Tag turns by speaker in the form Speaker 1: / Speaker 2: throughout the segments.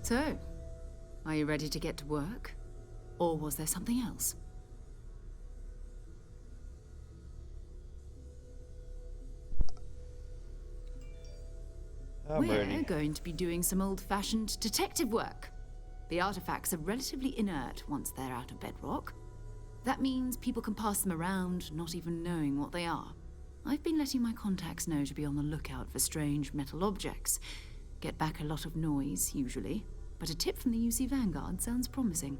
Speaker 1: So, are you ready to get to work? Or was there something else? We're going to be doing some old-fashioned detective work. The artifacts are relatively inert once they're out of bedrock. That means people can pass them around, not even knowing what they are. I've been letting my contacts know to be on the lookout for strange metal objects. Get back a lot of noise, usually, but a tip from the UC Vanguard sounds promising.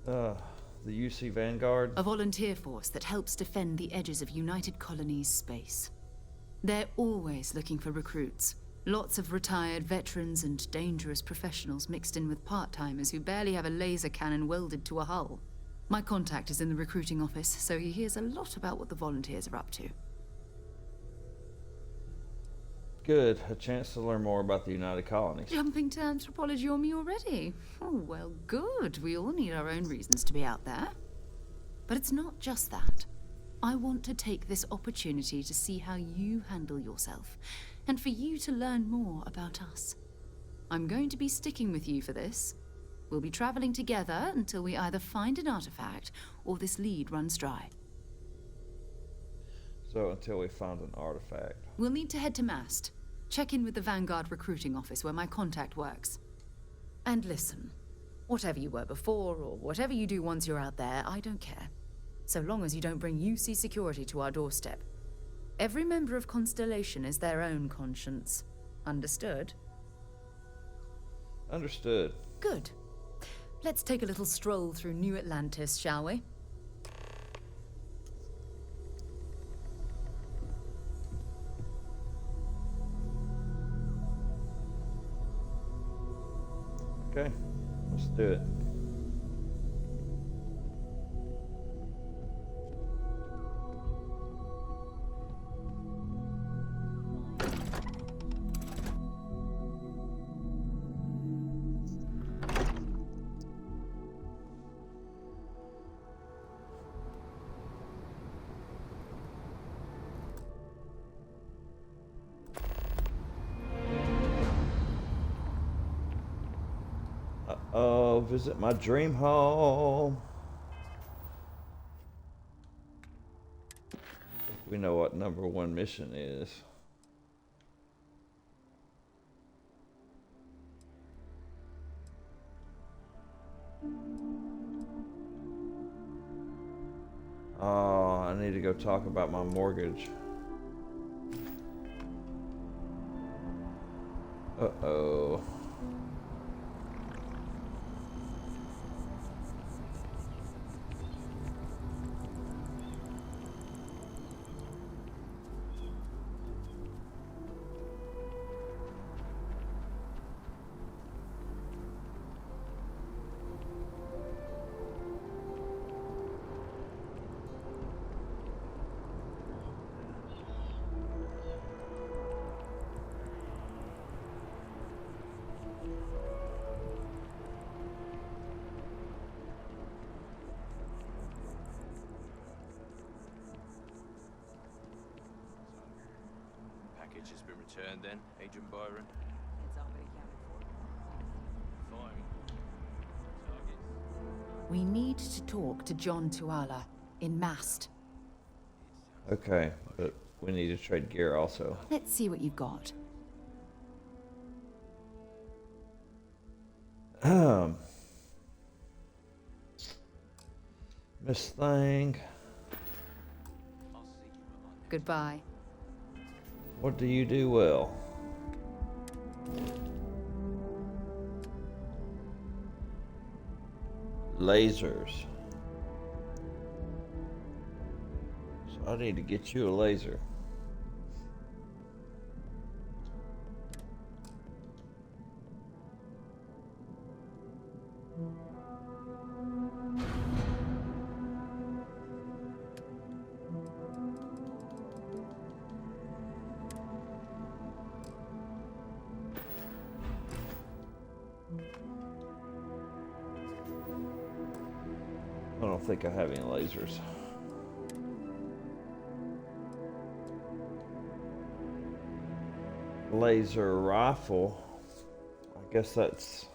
Speaker 2: The UC Vanguard?
Speaker 1: A volunteer force that helps defend the edges of United Colonies space. They're always looking for recruits. Lots of retired veterans and dangerous professionals mixed in with part-timers who barely have a laser cannon welded to a hull. My contact is in the recruiting office, so he hears a lot about what the volunteers are up to.
Speaker 2: Good. A chance to learn more about the United Colonies.
Speaker 1: Jumping to anthropology on me already? Oh, well, good. We all need our own reasons to be out there. But it's not just that. I want to take this opportunity to see how you handle yourself, and for you to learn more about us. I'm going to be sticking with you for this. We'll be traveling together until we either find an artifact or this lead runs dry.
Speaker 2: So until we find an artifact.
Speaker 1: We'll need to head to Mast. Check in with the Vanguard recruiting office where my contact works. And listen, whatever you were before or whatever you do once you're out there, I don't care. So long as you don't bring UC security to our doorstep. Every member of Constellation is their own conscience. Understood?
Speaker 2: Understood.
Speaker 1: Good. Let's take a little stroll through New Atlantis, shall we?
Speaker 2: Okay, let's do it. Oh, visit my dream home. We know what #1 mission is. Oh, I need to go talk about my mortgage. Uh-oh.
Speaker 3: Has been returned then, Agent Byron? Fine.
Speaker 1: We need to talk to John Tuala in Mast.
Speaker 2: Okay, but we need to trade gear also.
Speaker 1: Let's see what you've got.
Speaker 2: Miss Thing.
Speaker 1: Goodbye.
Speaker 2: What do you do well? Lasers. So I need to get you a laser. I don't think I have any lasers. laser rifle. I guess that's...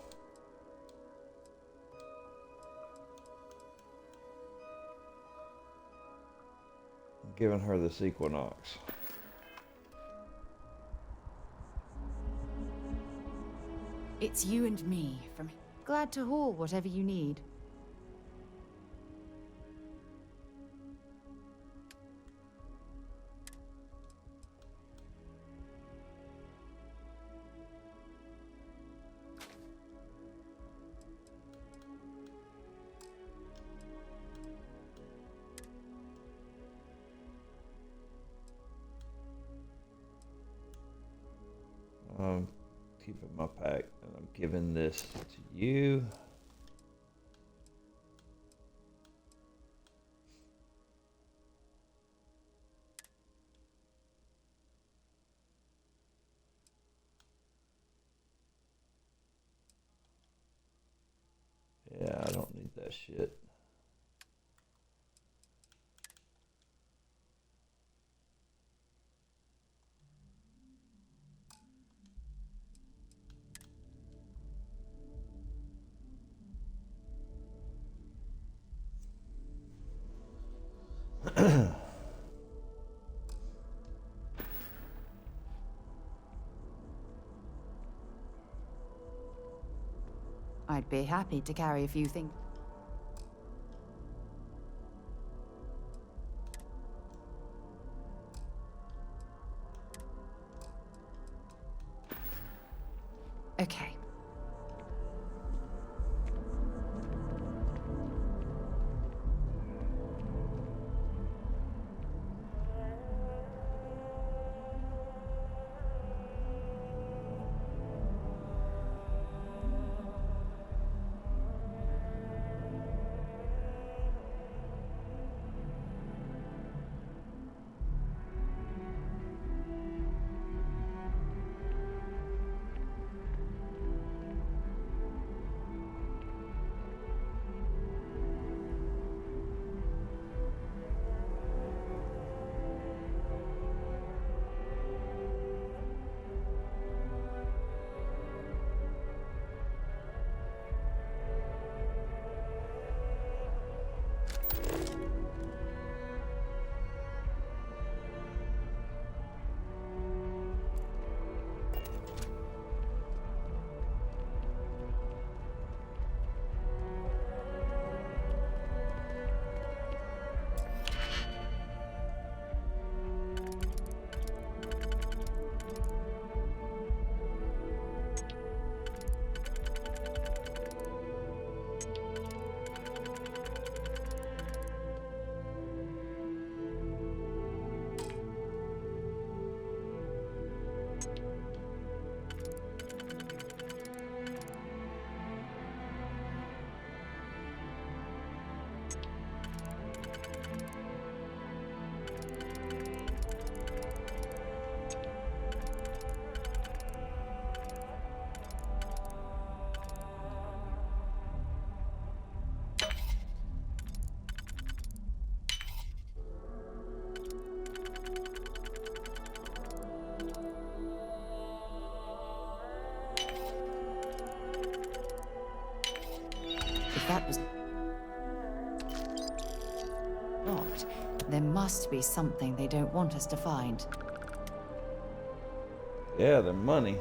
Speaker 2: giving her this Equinox.
Speaker 1: It's you and me from... Glad to haul whatever you need.
Speaker 2: Keep it in my pack, and I'm giving this to you. Yeah, I don't need that shit.
Speaker 1: I'd be happy to carry a few things. Okay. If that was locked, there must be something they don't want us to find.
Speaker 2: Yeah, the money.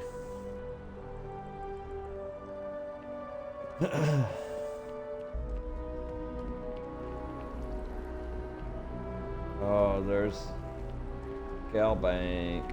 Speaker 2: Oh, there's Gal Bank.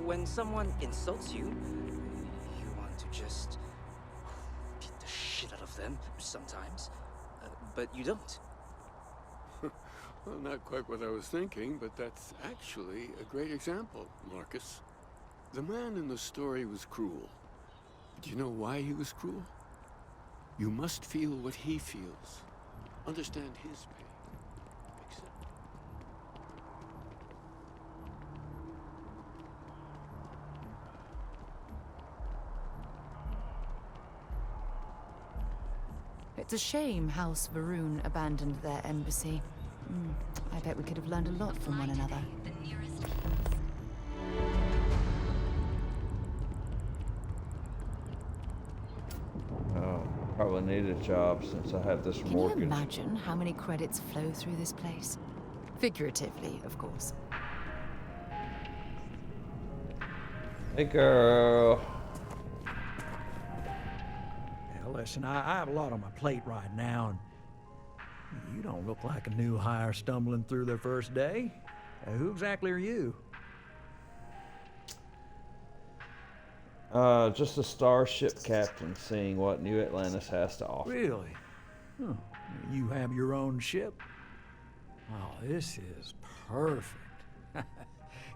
Speaker 4: When someone insults you, you want to just beat the shit out of them sometimes, but you don't.
Speaker 5: Well, not quite what I was thinking, but that's actually a great example, Marcus. The man in the story was cruel, Do you know why he was cruel? You must feel what he feels. Understand his pain. Accept it.
Speaker 1: It's a shame House Varun abandoned their embassy. I bet we could have learned a lot from one another.
Speaker 2: Oh, probably need a job since I have this
Speaker 1: Can
Speaker 2: mortgage.
Speaker 1: you imagine how many credits flow through this place? Figuratively, of course.
Speaker 2: Hey, girl.
Speaker 6: Yeah, listen, I have a lot on my plate right now, and you don't look like a new hire stumbling through their first day. Who exactly are you?
Speaker 2: Just a starship captain seeing what New Atlantis has to offer.
Speaker 6: Really? Huh. You have your own ship? Oh, this is perfect.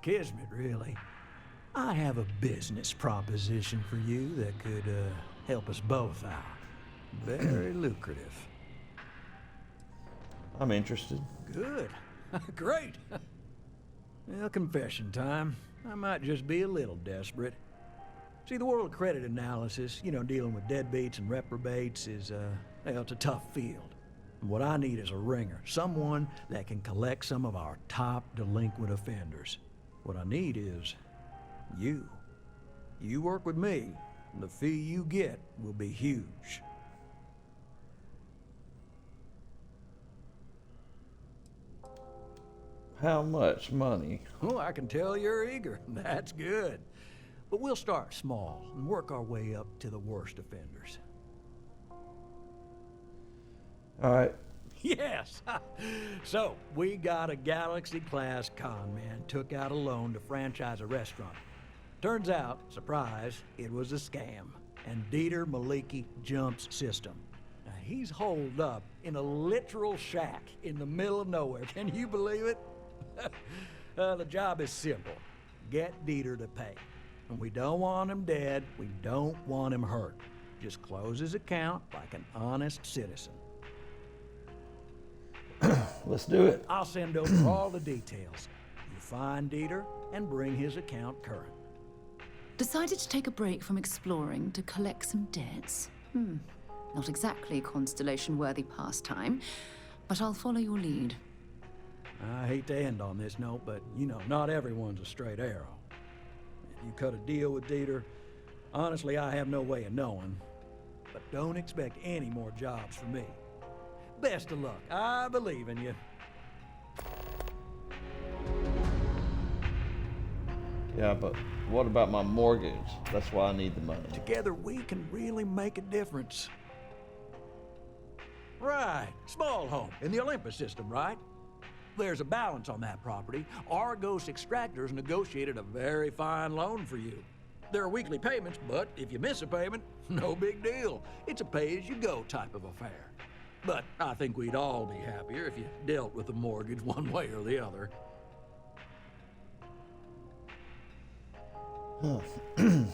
Speaker 6: Kismet, really. I have a business proposition for you that could help us both out. Very lucrative.
Speaker 2: I'm interested.
Speaker 6: Good. Great. Well, confession time. I might just be a little desperate. See, the world of credit analysis, dealing with deadbeats and reprobates is, well, it's a tough field. And what I need is a ringer, someone that can collect some of our top delinquent offenders. What I need is you. You work with me, and the fee you get will be huge.
Speaker 2: How much money?
Speaker 6: Oh, I can tell you're eager. That's good. But we'll start small and work our way up to the worst offenders.
Speaker 2: All right.
Speaker 6: Yes. So, we got a Galaxy-class con man took out a loan to franchise a restaurant. Turns out, surprise, it was a scam. And Dieter Maliki jumps system. Now, he's holed up in a literal shack in the middle of nowhere. Can you believe it? The job is simple. Get Dieter to pay. And we don't want him dead. We don't want him hurt. Just close his account like an honest citizen.
Speaker 2: Let's do it.
Speaker 6: I'll send over all the details. You find Dieter and bring his account current.
Speaker 1: Decided to take a break from exploring to collect some debts? Not exactly Constellation-worthy pastime, but I'll follow your lead.
Speaker 6: I hate to end on this note, but, not everyone's a straight arrow. If you cut a deal with Dieter, honestly, I have no way of knowing. But don't expect any more jobs from me. Best of luck. I believe in you.
Speaker 2: Yeah, but what about my mortgage? That's why I need the money.
Speaker 6: Together we can really make a difference. Right. Small home in the Olympus system, right? There's a balance on that property. Argos Extractors negotiated a very fine loan for you. There are weekly payments, but if you miss a payment, no big deal. It's a pay-as-you-go type of affair. But I think we'd all be happier if you dealt with the mortgage one way or the other.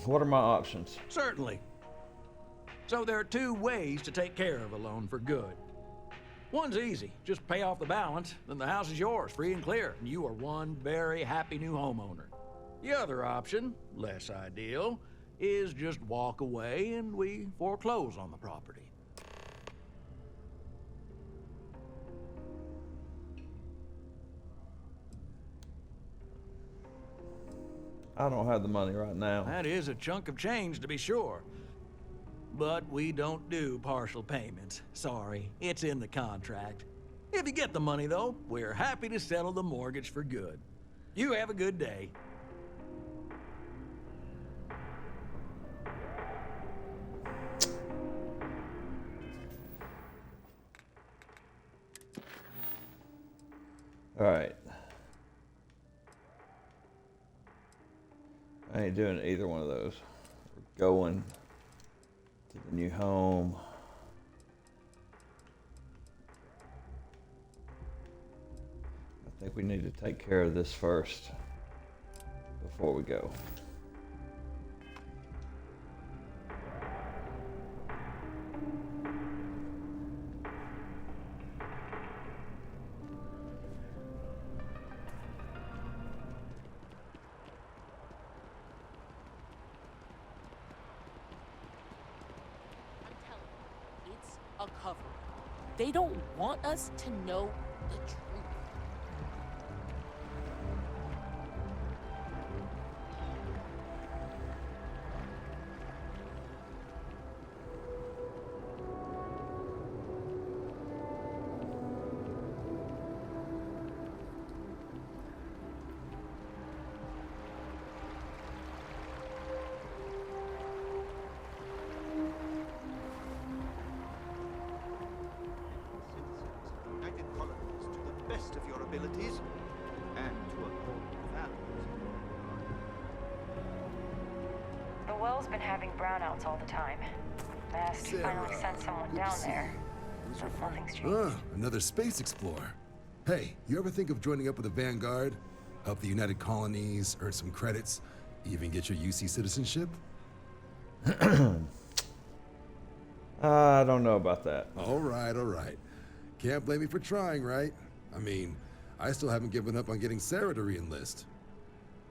Speaker 2: What are my options?
Speaker 6: Certainly. So there are two ways to take care of a loan for good. One's easy. Just pay off the balance, then the house is yours, free and clear, and you are one very happy new homeowner. The other option, less ideal, is just walk away and we foreclose on the property.
Speaker 2: I don't have the money right now.
Speaker 6: That is a chunk of change, to be sure. But we don't do partial payments. Sorry, it's in the contract. If you get the money, though, we're happy to settle the mortgage for good. You have a good day.
Speaker 2: All right. I ain't doing either one of those. We're going to the new home. I think we need to take care of this first before we go.
Speaker 7: They don't want us to know the truth.
Speaker 8: United Colonies to the best of your abilities and to uphold the values.
Speaker 9: The well's been having brownouts all the time. Mast finally sent someone down there. But nothing's changed.
Speaker 10: Another space explorer. Hey, you ever think of joining up with the Vanguard? Help the United Colonies, earn some credits, even get your UC citizenship?
Speaker 2: I don't know about that.
Speaker 10: All right, all right. Can't blame me for trying, right? I mean, I still haven't given up on getting Sarah to re-enlist.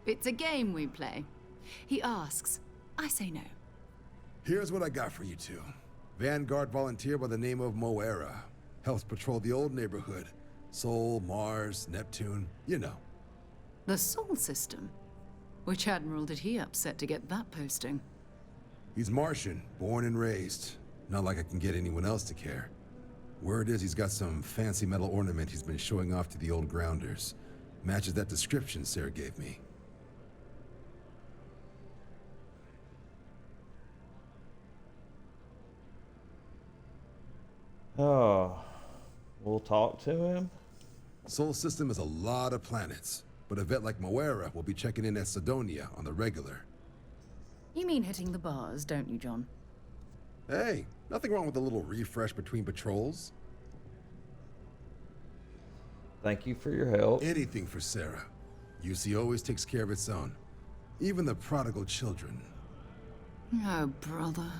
Speaker 1: It's a game we play. He asks, I say no.
Speaker 10: Here's what I got for you two. Vanguard volunteer by the name of Moera. Helps patrol the old neighborhood. Sol, Mars, Neptune, you know.
Speaker 1: The Sol system? Which admiral did he upset to get that posting?
Speaker 10: He's Martian, born and raised. Not like I can get anyone else to care. Word is he's got some fancy metal ornament he's been showing off to the old grounders. Matches that description Sarah gave me.
Speaker 2: Oh, we'll talk to him?
Speaker 10: Sol system is a lot of planets, but a vet like Moera will be checking in at Sidonia on the regular.
Speaker 1: You mean hitting the bars, don't you, John?
Speaker 10: Hey, nothing wrong with a little refresh between patrols.
Speaker 2: Thank you for your help.
Speaker 10: Anything for Sarah. UC always takes care of its own. Even the prodigal children.
Speaker 1: Oh, brother.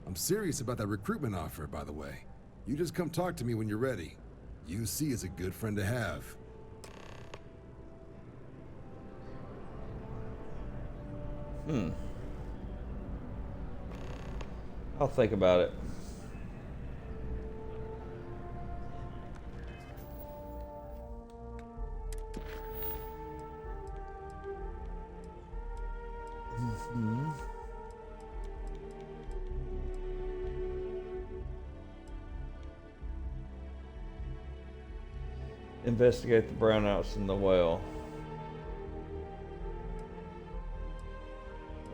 Speaker 10: I'm serious about that recruitment offer, by the way. You just come talk to me when you're ready. UC is a good friend to have.
Speaker 2: I'll think about it. Investigate the brownouts in the well.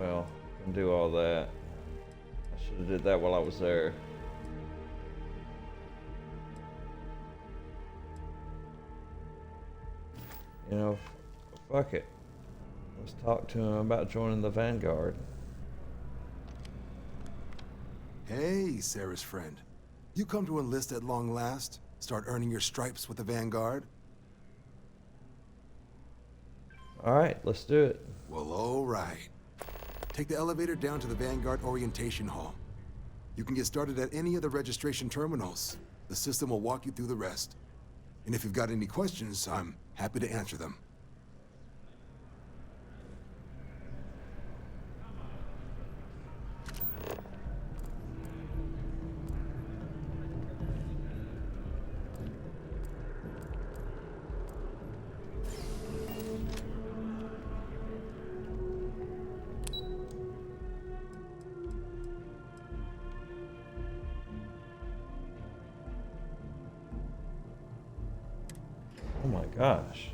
Speaker 2: Well, can do all that. I should have did that while I was there. You know, fuck it. Let's talk to him about joining the Vanguard.
Speaker 10: Hey, Sarah's friend. You come to enlist at long last? Start earning your stripes with the Vanguard?
Speaker 2: Alright, let's do it.
Speaker 10: Well, all right. Take the elevator down to the Vanguard Orientation Hall. You can get started at any of the registration terminals. The system will walk you through the rest. And if you've got any questions, I'm happy to answer them.
Speaker 2: Oh my gosh.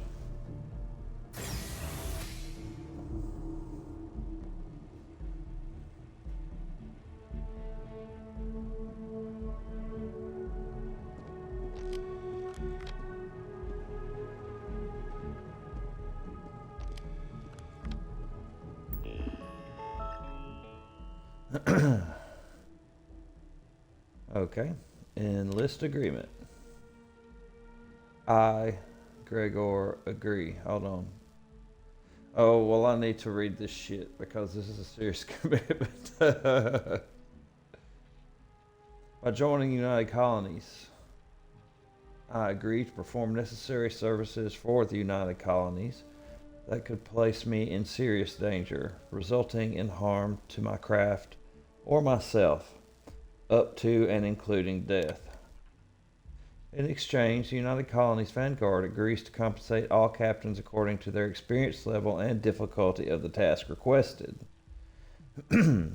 Speaker 2: Okay, enlist agreement. I, Gregor, agree. Hold on. Oh, well, I need to read this shit because this is a serious commitment. By joining United Colonies, I agree to perform necessary services for the United Colonies that could place me in serious danger, resulting in harm to my craft or myself, up to and including death. In exchange, the United Colonies Vanguard agrees to compensate all captains according to their experience level and difficulty of the task requested. I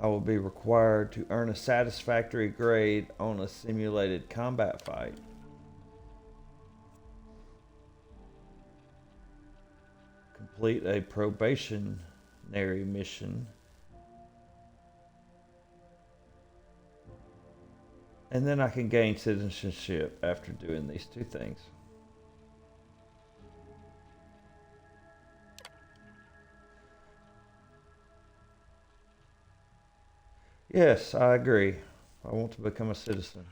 Speaker 2: will be required to earn a satisfactory grade on a simulated combat fight. Complete a probationary mission. And then I can gain citizenship after doing these two things. Yes, I agree. I want to become a citizen.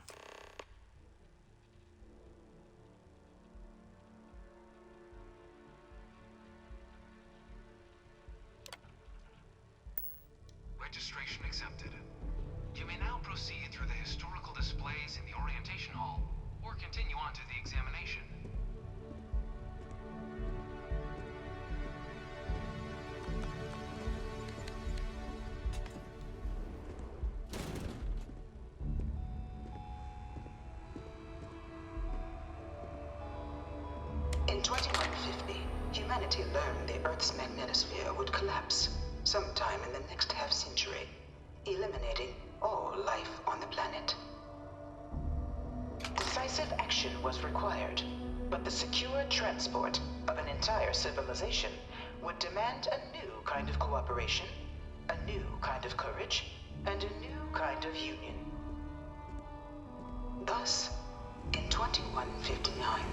Speaker 11: Registration accepted. You may now proceed through the historical displays in the orientation hall, or continue on to the examination.
Speaker 12: In 2150, humanity learned the Earth's magnetosphere would collapse sometime in the next half-century, eliminating all life on the planet. Decisive action was required, but the secure transport of an entire civilization would demand a new kind of cooperation, a new kind of courage, and a new kind of union. Thus, in 2159,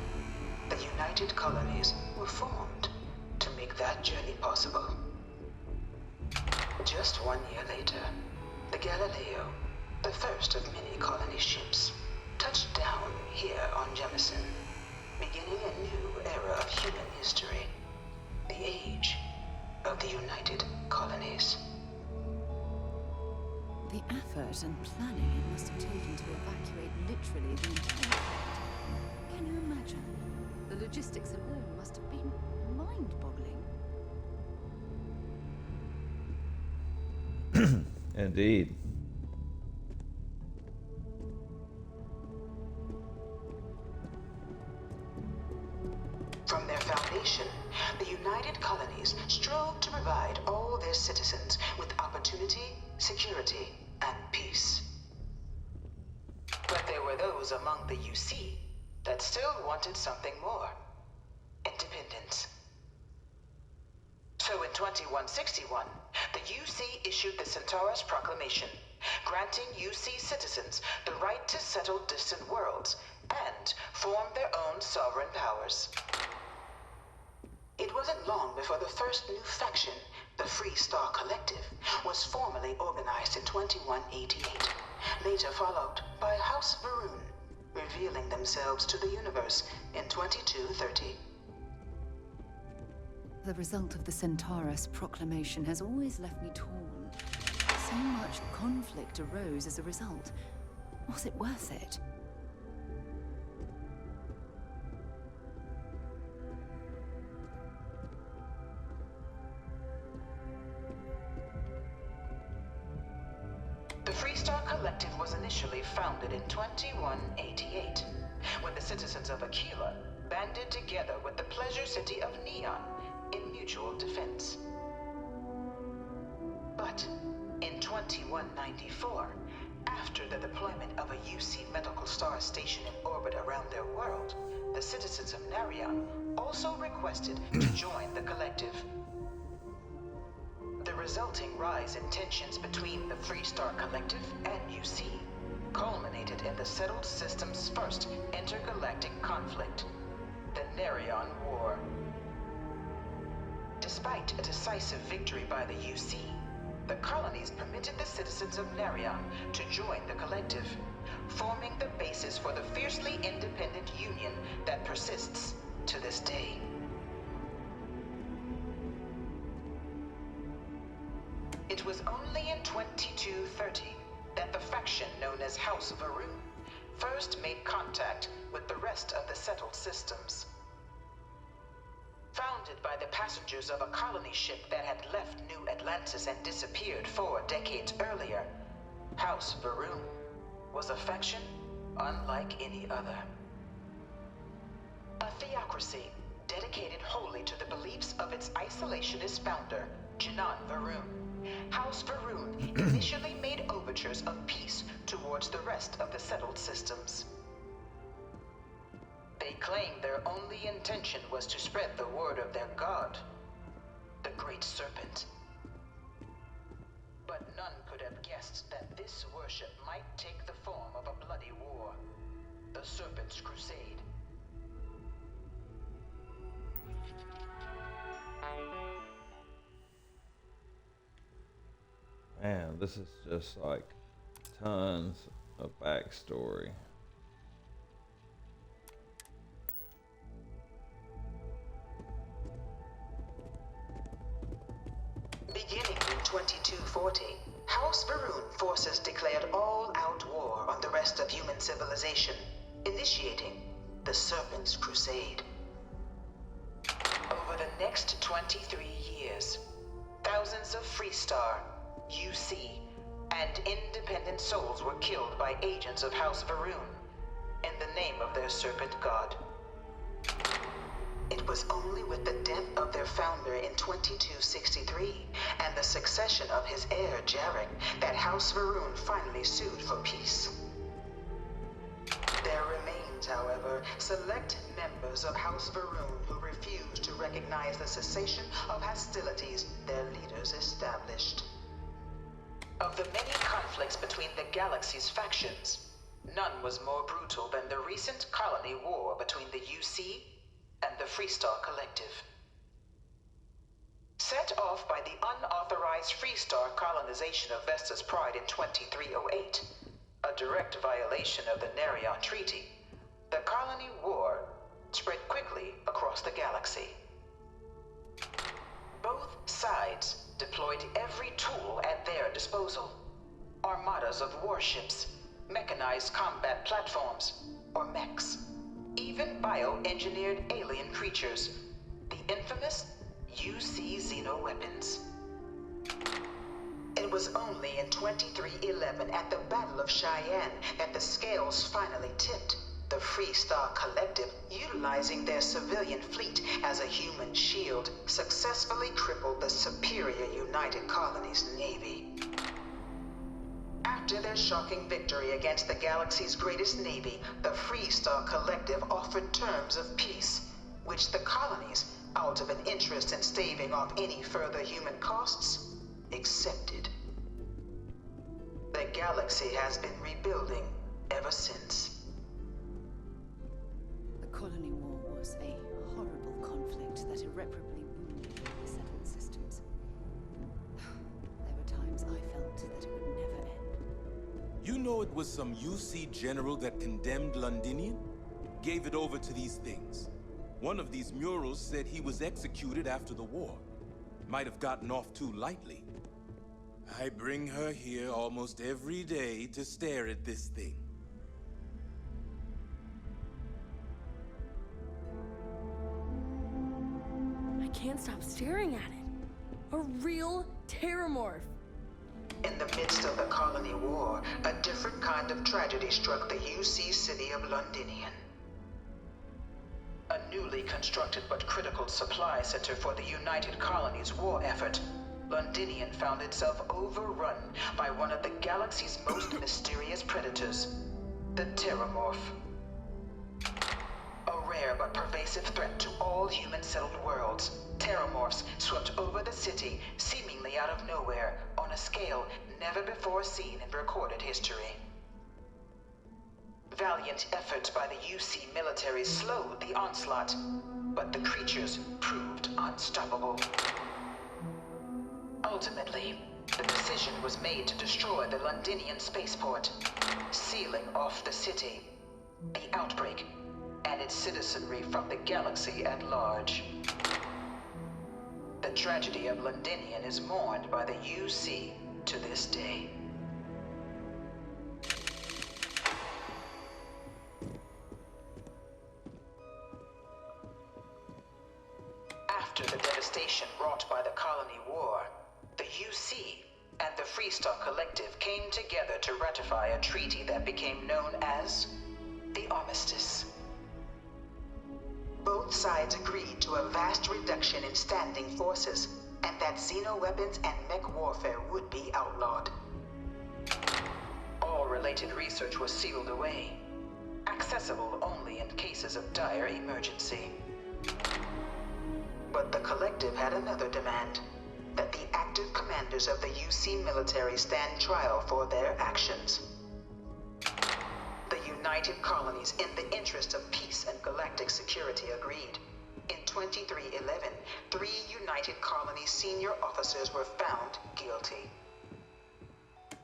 Speaker 12: the United Colonies were formed to make that journey possible. Just 1 year later, the Galileo, the first of many colony ships, touched down here on Jemison, beginning a new era of human history, the age of the United Colonies.
Speaker 1: The effort and planning it must have taken to evacuate literally the entire planet. Can you imagine? The logistics alone must have been mind-boggling.
Speaker 2: Indeed.
Speaker 12: From their foundation, the United Colonies strove to provide all their citizens with opportunity, security, and peace. But there were those among the UC that still wanted something more: independence. So in 2161, the UC issued the Centaurus Proclamation, granting UC citizens the right to settle distant worlds and form their own sovereign powers. It wasn't long before the first new faction, the Free Star Collective, was formally organized in 2188, later followed by House Varun, revealing themselves to the universe in 2230.
Speaker 1: The result of the Centaurus Proclamation has always left me torn. So much conflict arose as a result. Was it worth it?
Speaker 12: The Freestar Collective was initially founded in 2188, when the citizens of Aquila banded together with the pleasure city of Neon in mutual defense. But in 2194, after the deployment of a UC medical star station in orbit around their world, the citizens of Narion also requested to join the collective. The resulting rise in tensions between the Freestar Collective and UC culminated in the settled system's first intergalactic conflict, the Narion War. Despite a decisive victory by the UC, the colonies permitted the citizens of Narion to join the collective, forming the basis for the fiercely independent union that persists to this day. It was only in 2230 that the faction known as House Varun first made contact with the rest of the settled systems. Founded by the passengers of a colony ship that had left New Atlantis and disappeared 4 decades earlier, House Varun was a faction unlike any other. A theocracy dedicated wholly to the beliefs of its isolationist founder, Janan Varun. House Varun initially made overtures of peace towards the rest of the settled systems. They claimed their only intention was to spread the word of their god, the Great Serpent. But none could have guessed that this worship might take the form of a bloody war, the Serpent's Crusade.
Speaker 2: Man, this is just like tons of backstory.
Speaker 12: Beginning in 2240, House Varun forces declared all-out war on the rest of human civilization, initiating the Serpent's Crusade. Over the next 23 years, thousands of Freestar, UC, and independent souls were killed by agents of House Varun in the name of their serpent god. It was only with the death of their founder in 2263 and the succession of his heir, Jarek, that House Varun finally sued for peace. There remains, however, select members of House Varun who refuse to recognize the cessation of hostilities their leaders established. Of the many conflicts between the galaxy's factions, none was more brutal than the recent colony war between the UC and the Freestar Collective. Set off by the unauthorized Freestar colonization of Vesta's Pride in 2308, a direct violation of the Nerion Treaty, the colony war spread quickly across the galaxy. Both sides deployed every tool at their disposal. Armadas of warships, mechanized combat platforms, or mechs. Even bioengineered alien creatures, the infamous UC xenoweapons. It was only in 2311 at the Battle of Cheyenne that the scales finally tipped. The Freestar Collective, utilizing their civilian fleet as a human shield, successfully crippled the superior United Colonies Navy. After their shocking victory against the galaxy's greatest navy, the Freestar Collective offered terms of peace, which the colonies, out of an interest in staving off any further human costs, accepted. The galaxy has been rebuilding ever since.
Speaker 1: The colony war was a horrible conflict that irreparably wounded the settled systems. There were times I felt that it would never end.
Speaker 13: You know it was some UC general that condemned Londinian? Gave it over to these things. One of these murals said he was executed after the war. Might have gotten off too lightly. I bring her here almost every day to stare at this thing.
Speaker 14: I can't stop staring at it. A real terramorph.
Speaker 12: In the midst of the colony war, a different kind of tragedy struck the UC city of Londinian. A newly constructed but critical supply center for the United Colonies' war effort, Londinian found itself overrun by one of the galaxy's most mysterious predators, the Terramorph. A rare but pervasive threat to all human-settled worlds, Terramorphs swept over the city, seemingly out of nowhere, on a scale never before seen in recorded history. Valiant efforts by the UC military slowed the onslaught, but the creatures proved unstoppable. Ultimately, the decision was made to destroy the Londinian spaceport, sealing off the city, the outbreak, and its citizenry from the galaxy at large. The tragedy of Londinian is mourned by the UC to this day. After the devastation wrought by the colony war, the UC and the Freestar Collective came together to ratify a treaty that became known as the armistice. Both sides agreed to a vast reduction in standing forces, and that xeno-weapons and mech warfare would be outlawed. All related research was sealed away, accessible only in cases of dire emergency. But the Collective had another demand, that the active commanders of the UC military stand trial for their actions. The United Colonies, in the interest of peace and galactic security, agreed. In 2311, 3 United Colonies senior officers were found guilty.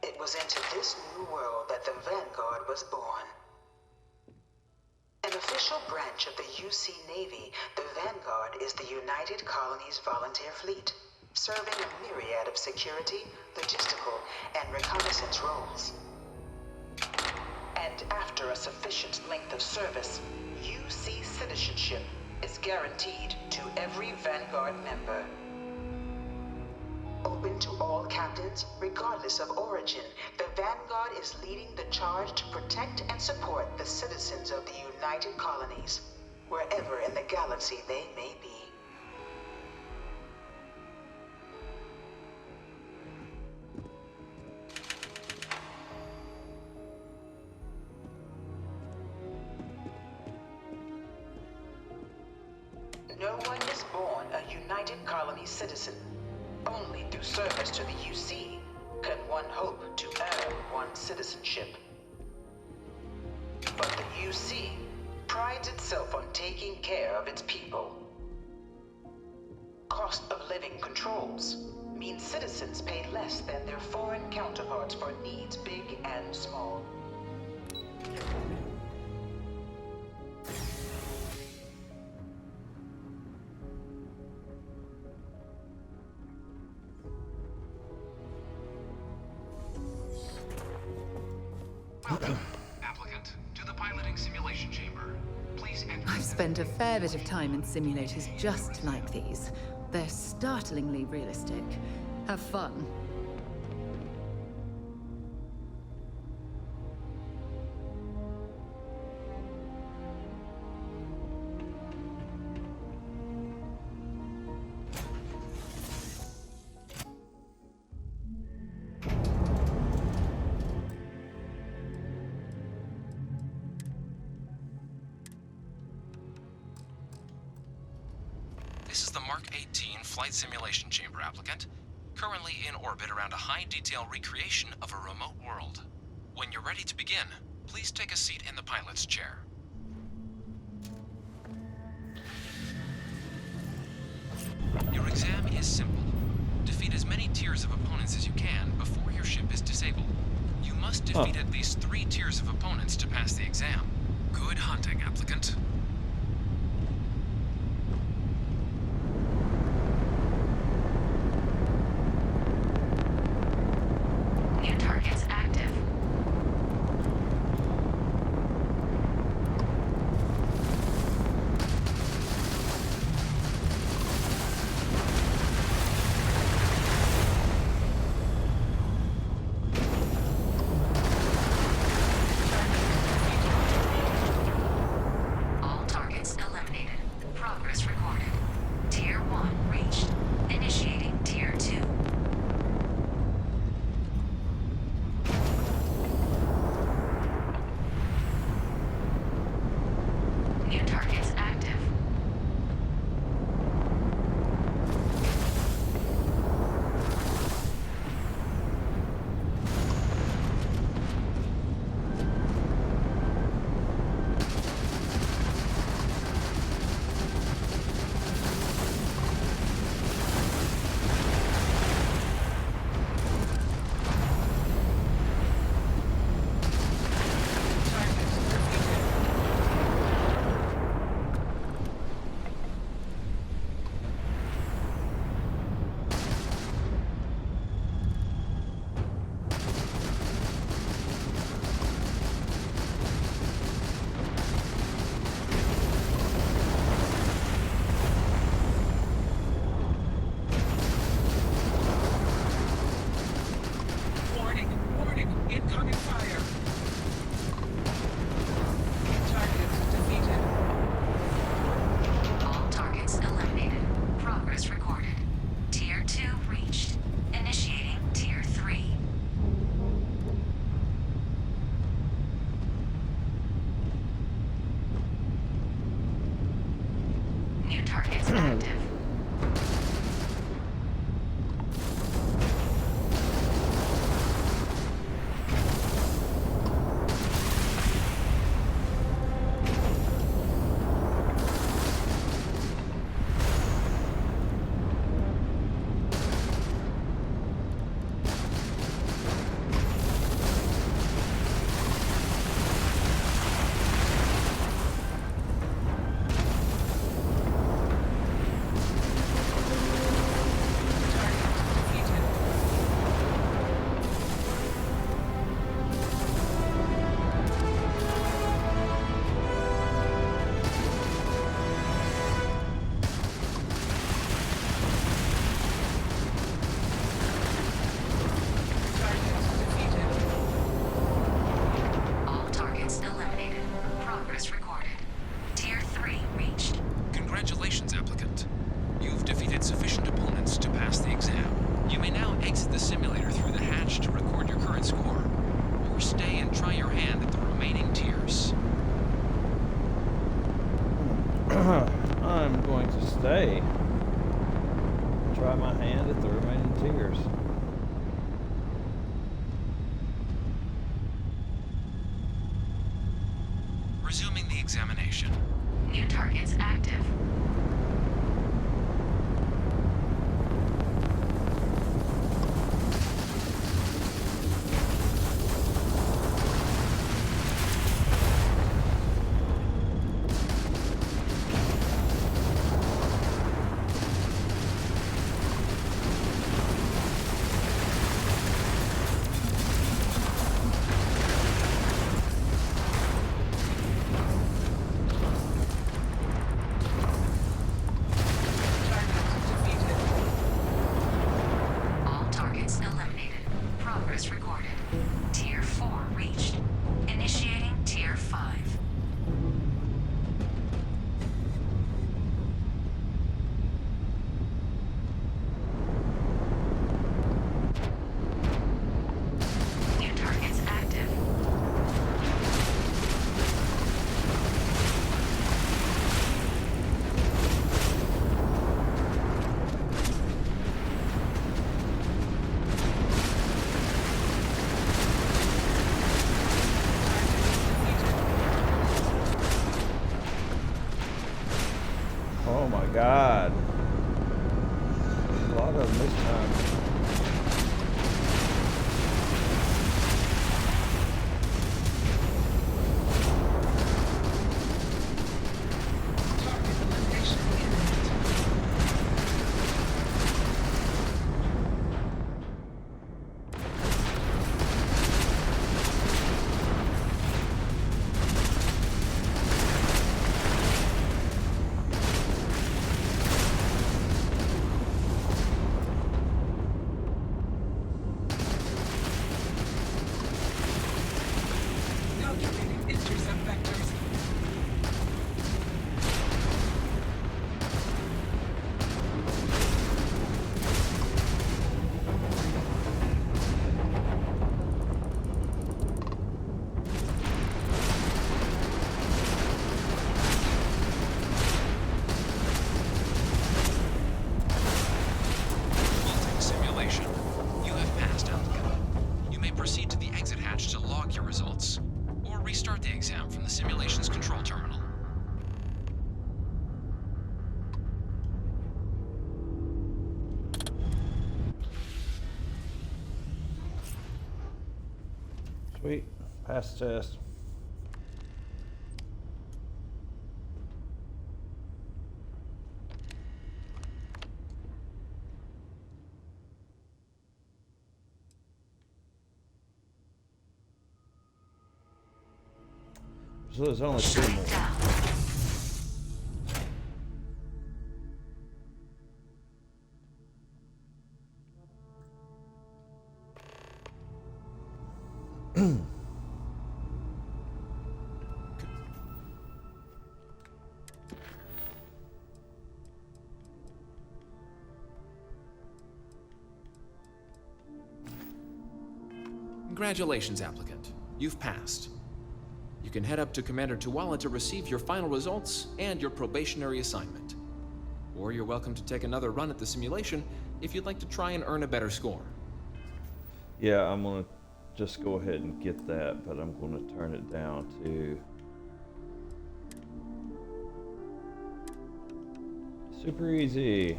Speaker 12: It was into this new world that the Vanguard was born. An official branch of the UC Navy, the Vanguard is the United Colonies Volunteer Fleet, serving a myriad of security, logistical, and reconnaissance roles. And after a sufficient length of service, UC citizenship is guaranteed to every Vanguard member. Open to all captains, regardless of origin, the Vanguard is leading the charge to protect and support the citizens of the United Colonies, wherever in the galaxy they may be. No one is born a United Colonies citizen. Only through service to the UC can one hope to earn one's citizenship. But the UC prides itself on taking care of its people. Cost of living controls mean citizens pay less than their foreign counterparts for needs big and small.
Speaker 11: Welcome, applicant, to the piloting simulation chamber. Please enter.
Speaker 1: I've spent a fair bit of time in simulators just like these. They're startlingly realistic. Have fun.
Speaker 11: This is the Mark 18 flight simulation chamber, applicant. Currently in orbit around a high-detail recreation of a remote world. When you're ready to begin, please take a seat in the pilot's chair. Your exam is simple. Defeat as many tiers of opponents as you can before your ship is disabled. You must defeat at least 3 tiers of opponents to pass the exam. Good hunting, applicant.
Speaker 9: New targets active. All targets active.
Speaker 11: Congratulations, applicant. You've defeated sufficient opponents to pass the exam. You may now exit the simulator through the hatch to record your current score, or stay and try your hand at the remaining tiers.
Speaker 2: I'm going to stay. Try my hand at the remaining tiers.
Speaker 11: Resuming the examination.
Speaker 9: New targets active.
Speaker 2: Oh my God. A lot of them this time.
Speaker 11: Restart the exam from the simulation's control terminal.
Speaker 2: Sweet. Pass the test. So there's only two more.
Speaker 11: Congratulations, applicant. You've passed. You can head up to Commander Tuwala to receive your final results and your probationary assignment. or you're welcome to take another run at the simulation if you'd like to try and earn a better score.
Speaker 2: Yeah, I'm gonna just go ahead and get that, but I'm gonna turn it down to super easy.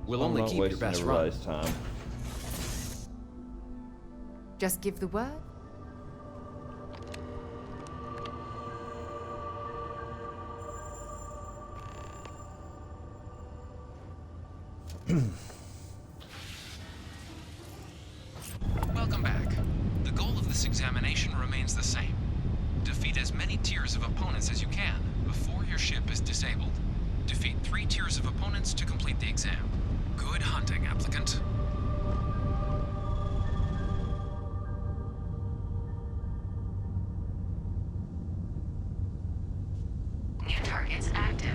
Speaker 11: We'll
Speaker 2: I'm
Speaker 11: only
Speaker 2: not
Speaker 11: keep your
Speaker 2: wasting
Speaker 11: best run.
Speaker 2: everybody's time.
Speaker 1: Just give the word.
Speaker 11: Welcome back. The goal of this examination remains the same. Defeat as many tiers of opponents as you can before your ship is disabled. Defeat 3 tiers of opponents to complete the exam. Good hunting, applicant.
Speaker 9: New targets active.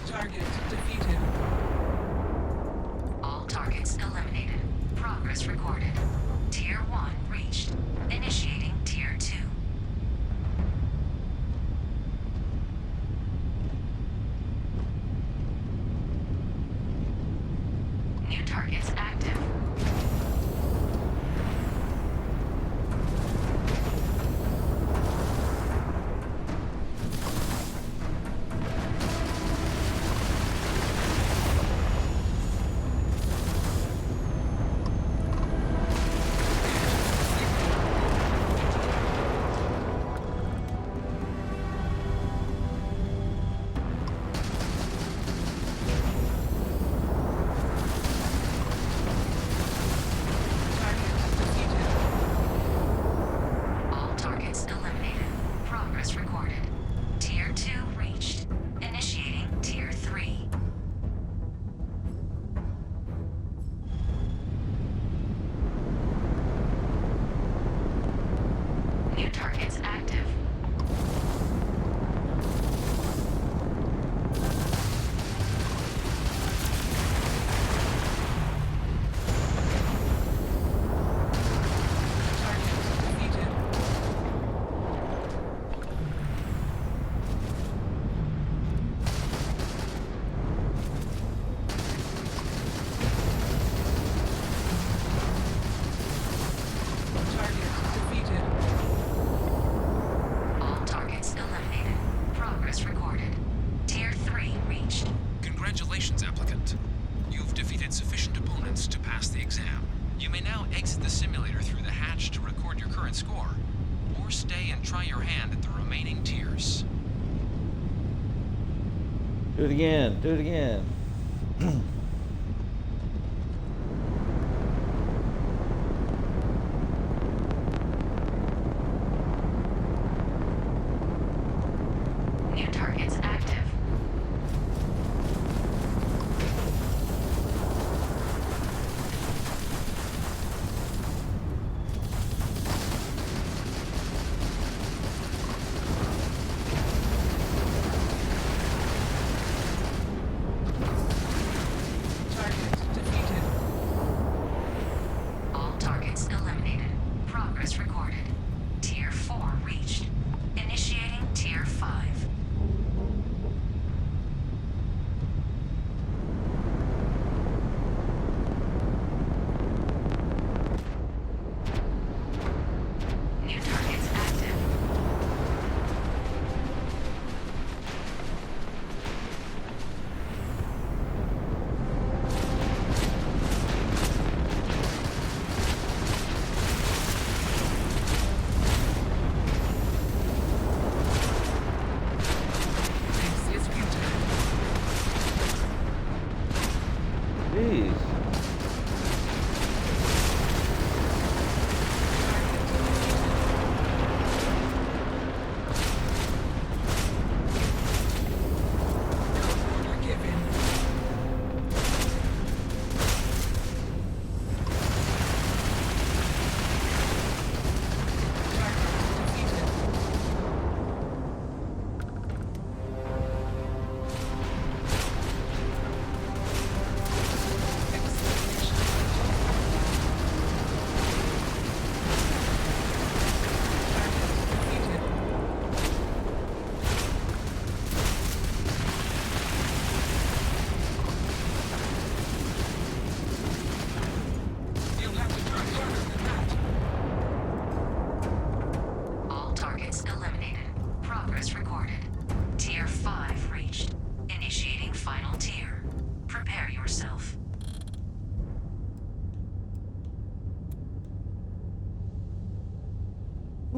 Speaker 15: Target defeated.
Speaker 9: All targets eliminated. Progress recorded. Tier 1 reached. Initiating Tier 2. New targets active. All targets eliminated. Progress recorded. Tier 2 reached. Initiating Tier 3. New targets active. All targets eliminated. Progress recorded. Tier 3 reached.
Speaker 11: Congratulations, applicant. You've defeated sufficient opponents to pass the exam. You may now exit the simulator through the hatch to record your current score, or stay and try your hand at the remaining tiers.
Speaker 2: Do it again. Do it again.
Speaker 9: New targets active.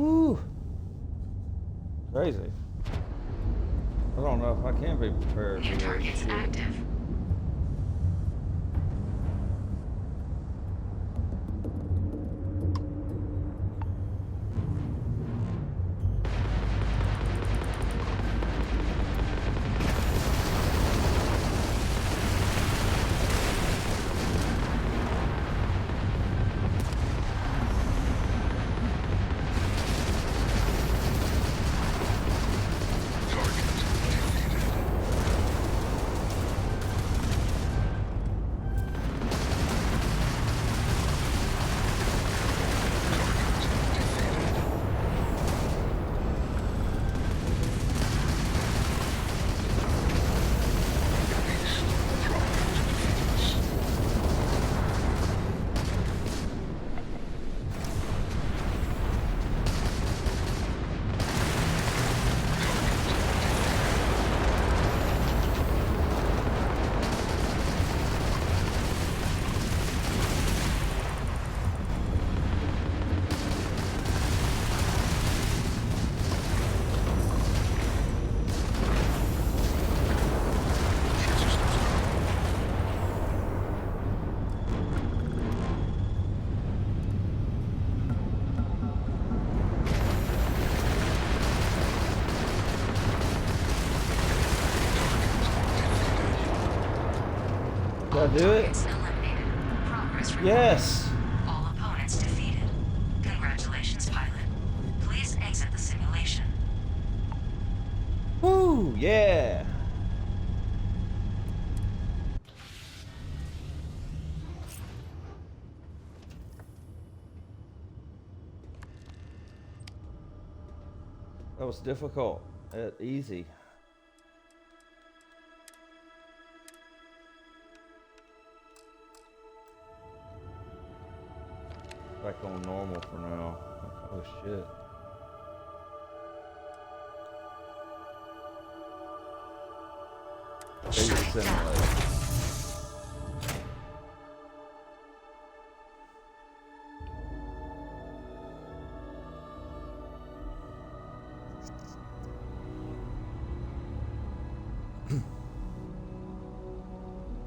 Speaker 2: Woo! Crazy. I don't know if I can be prepared for this.
Speaker 9: Target's active.
Speaker 2: Did I do it? Yes!
Speaker 9: All opponents defeated. Congratulations, pilot. Please exit the simulation.
Speaker 2: Woo! Yeah! That was difficult. Easy. Back on normal for now. Oh shit. Baby simulator.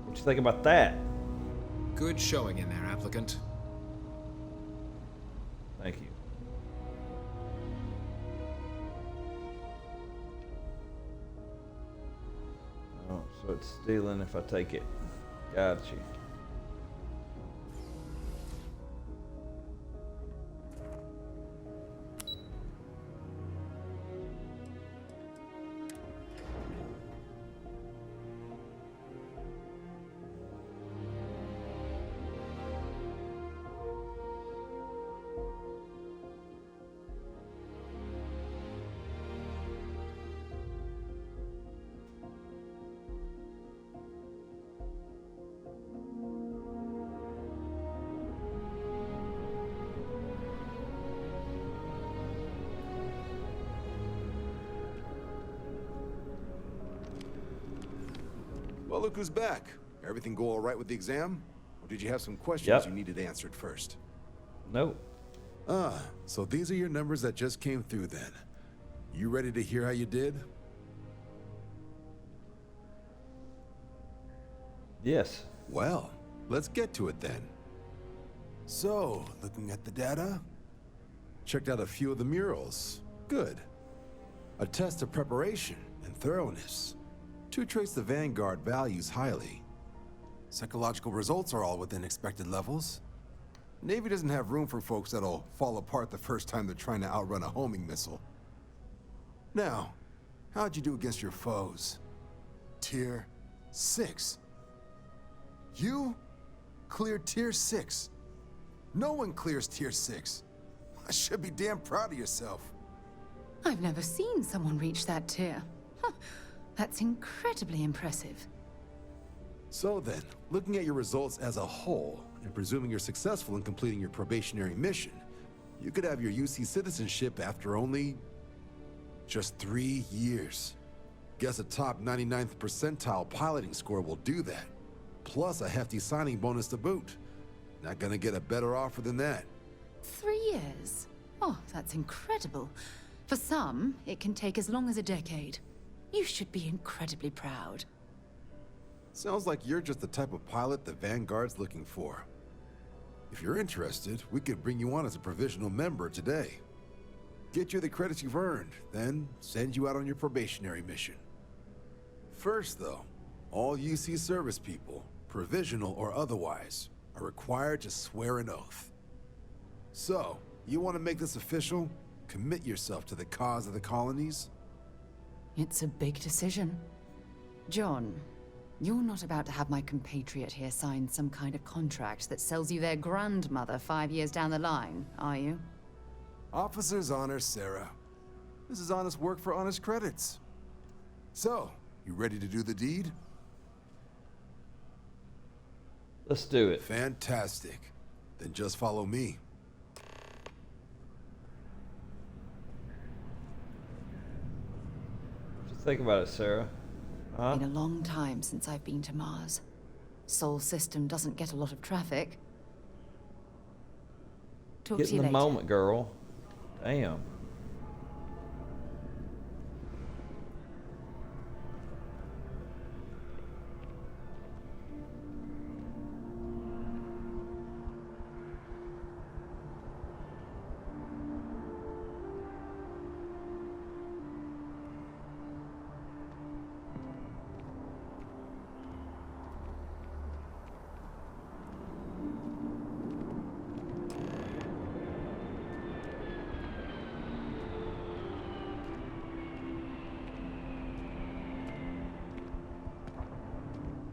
Speaker 2: What you think about that?
Speaker 11: Good showing in there, applicant.
Speaker 2: Thank you. Oh, so it's stealing if I take it. Got you.
Speaker 10: Well, look who's back. Everything go all right with the exam? Or did you have some questions you needed answered first?
Speaker 2: Nope.
Speaker 10: Ah, so these are your numbers that just came through then. You ready to hear how you did?
Speaker 2: Yes.
Speaker 10: Well, let's get to it then. So, looking at the data, checked out a few of the murals. Good. A test of preparation and thoroughness. Two traits the vanguard values highly. Psychological results are all within expected levels. Navy doesn't have room for folks that'll fall apart the first time they're trying to outrun a homing missile. Now, how'd you do against your foes? Tier 6. You cleared Tier 6. No one clears Tier 6. I should be damn proud of yourself.
Speaker 1: I've never seen someone reach that tier. Huh. That's incredibly impressive.
Speaker 10: So then, looking at your results as a whole, and presuming you're successful in completing your probationary mission, you could have your UC citizenship after only just 3 years. Guess a top 99th percentile piloting score will do that. Plus a hefty signing bonus to boot. Not gonna get a better offer than that.
Speaker 1: 3 years? Oh, that's incredible. For some, it can take as long as a decade. You should be incredibly proud.
Speaker 10: Sounds like you're just the type of pilot the Vanguard's looking for. If you're interested, we could bring you on as a provisional member today. Get you the credits you've earned, then send you out on your probationary mission. First, though, all UC service people, provisional or otherwise, are required to swear an oath. So, you want to make this official? Commit yourself to the cause of the colonies?
Speaker 1: It's a big decision. John, you're not about to have my compatriot here sign some kind of contract that sells you their grandmother 5 years down the line, are you?
Speaker 10: Officer's honor, Sarah. This is honest work for honest credits. So, you ready to do the deed?
Speaker 2: Let's do it.
Speaker 10: Fantastic. Then just follow me.
Speaker 2: Just think about it, Sarah. Huh?
Speaker 1: Been a long time since I've been to Mars. Sol system doesn't get a lot of traffic. Talk
Speaker 2: Get
Speaker 1: to you
Speaker 2: in the
Speaker 1: later.
Speaker 2: moment, girl. Damn.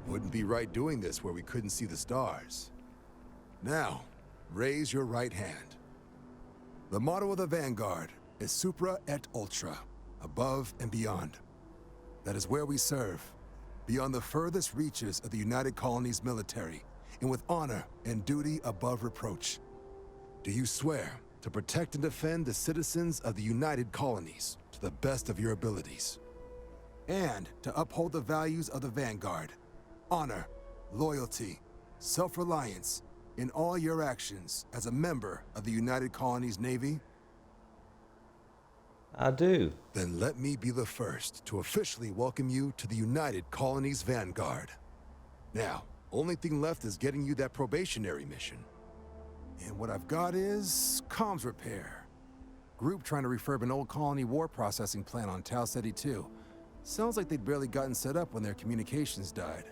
Speaker 10: Wouldn't be right doing this where we couldn't see the stars. Now, raise your right hand. The motto of the Vanguard is Supra et Ultra, above and beyond. That is where we serve, beyond the furthest reaches of the United Colonies military, and with honor and duty above reproach. Do you swear to protect and defend the citizens of the United Colonies to the best of your abilities? And to uphold the values of the Vanguard, honor, loyalty, self-reliance in all your actions as a member of the United Colonies Navy?
Speaker 2: I do.
Speaker 10: Then let me be the first to officially welcome you to the United Colonies Vanguard. Now, only thing left is getting you that probationary mission. And what I've got is comms repair. Group trying to refurb an old colony war processing plant on Tau Ceti 2. Sounds like they'd barely gotten set up when their communications died.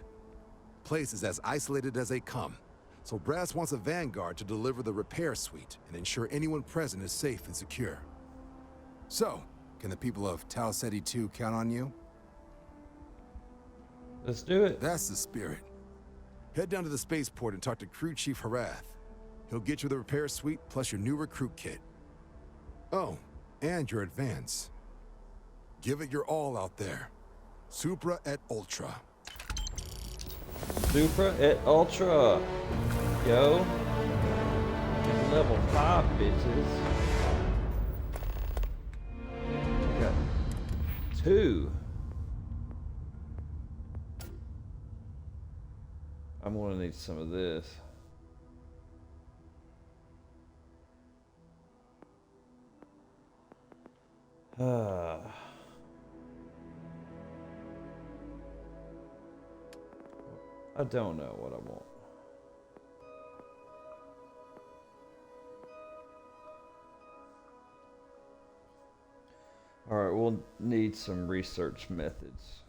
Speaker 10: Place is as isolated as they come, so Brass wants a Vanguard to deliver the repair suite and ensure anyone present is safe and secure. So, can the people of Tau Ceti 2 count on you?
Speaker 2: Let's do it.
Speaker 10: That's the spirit. Head down to the spaceport and talk to Crew Chief Harath. He'll get you the repair suite plus your new recruit kit. Oh, and your advance. Give it your all out there. Supra et Ultra.
Speaker 2: Supra et Ultra. Yo. Level 5, bitches. I got 2. I'm gonna need some of this. I don't know what I want. All right, we'll need some research methods.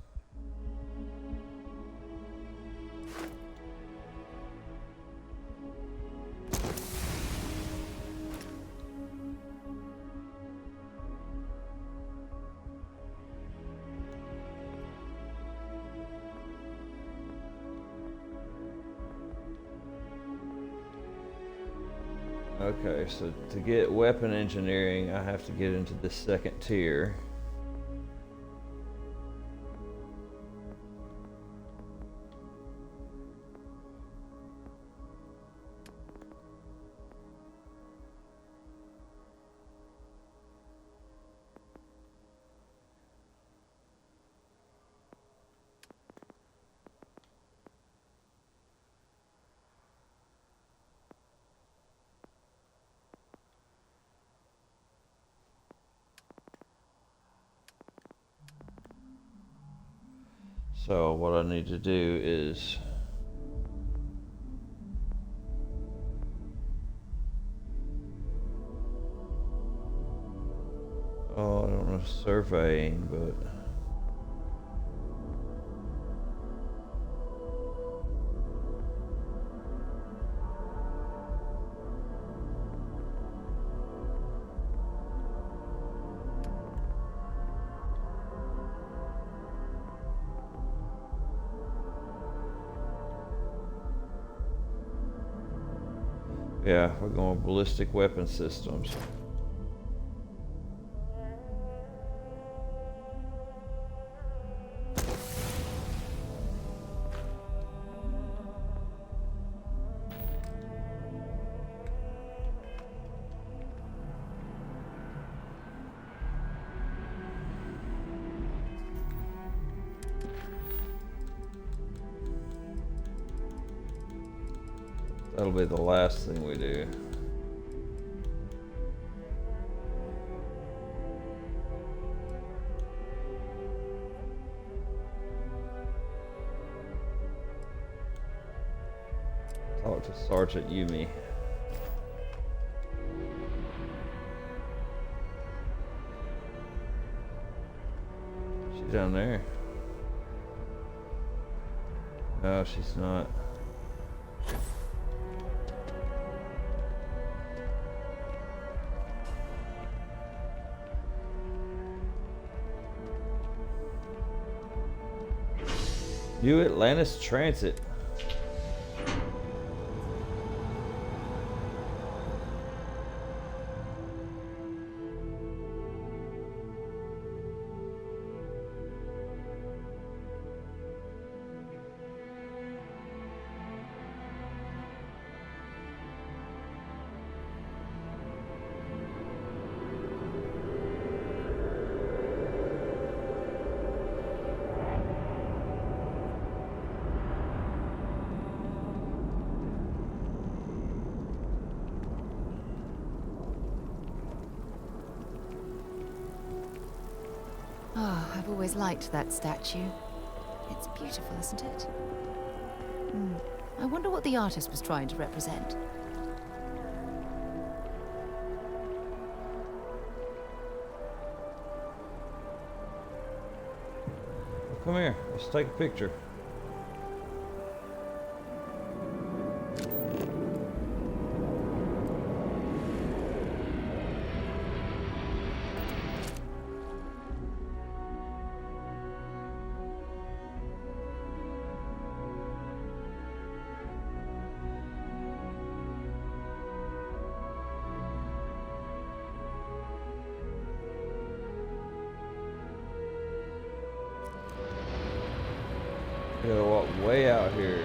Speaker 2: Okay, so to get weapon engineering, I have to get into the second tier. So what I need to do is I don't know, surveying, but yeah, we're going ballistic weapon systems. That'll be the last thing we do. Talk to Sergeant Yumi. She's down there. No, she's not. New Atlantis Transit.
Speaker 1: Oh, I've always liked that statue. It's beautiful, isn't it? I wonder what the artist was trying to represent.
Speaker 2: Come here, let's take a picture. You gotta walk way out here.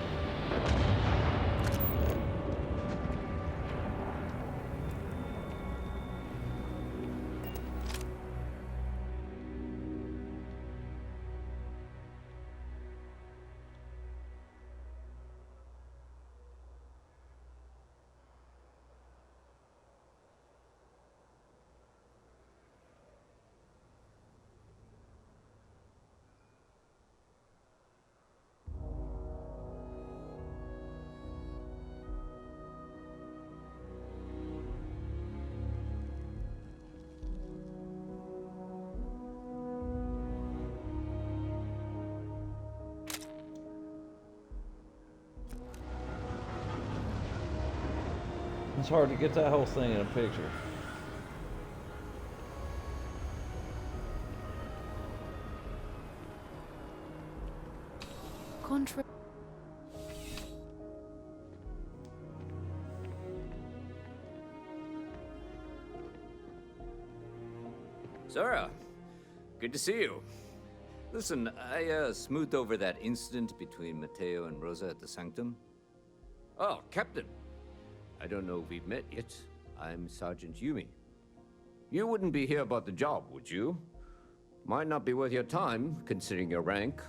Speaker 2: It's hard to get that whole thing in a picture.
Speaker 16: Sarah, good to see you. Listen, I smoothed over that incident between Matteo and Rosa at the Sanctum. Oh, Captain. I don't know if we've met yet. I'm Sergeant Yumi. You wouldn't be here about the job, would you? Might not be worth your time, considering your rank.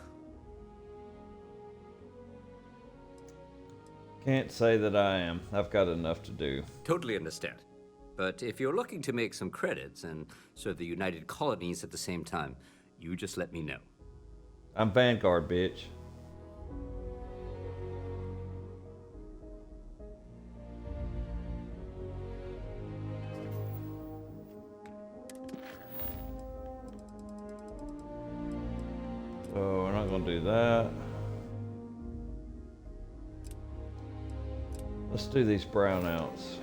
Speaker 2: Can't say that I am. I've got enough to do.
Speaker 16: Totally understand. But if you're looking to make some credits and serve the United Colonies at the same time, you just let me know.
Speaker 2: I'm Vanguard, bitch. So we're not gonna do that. Let's do these brownouts.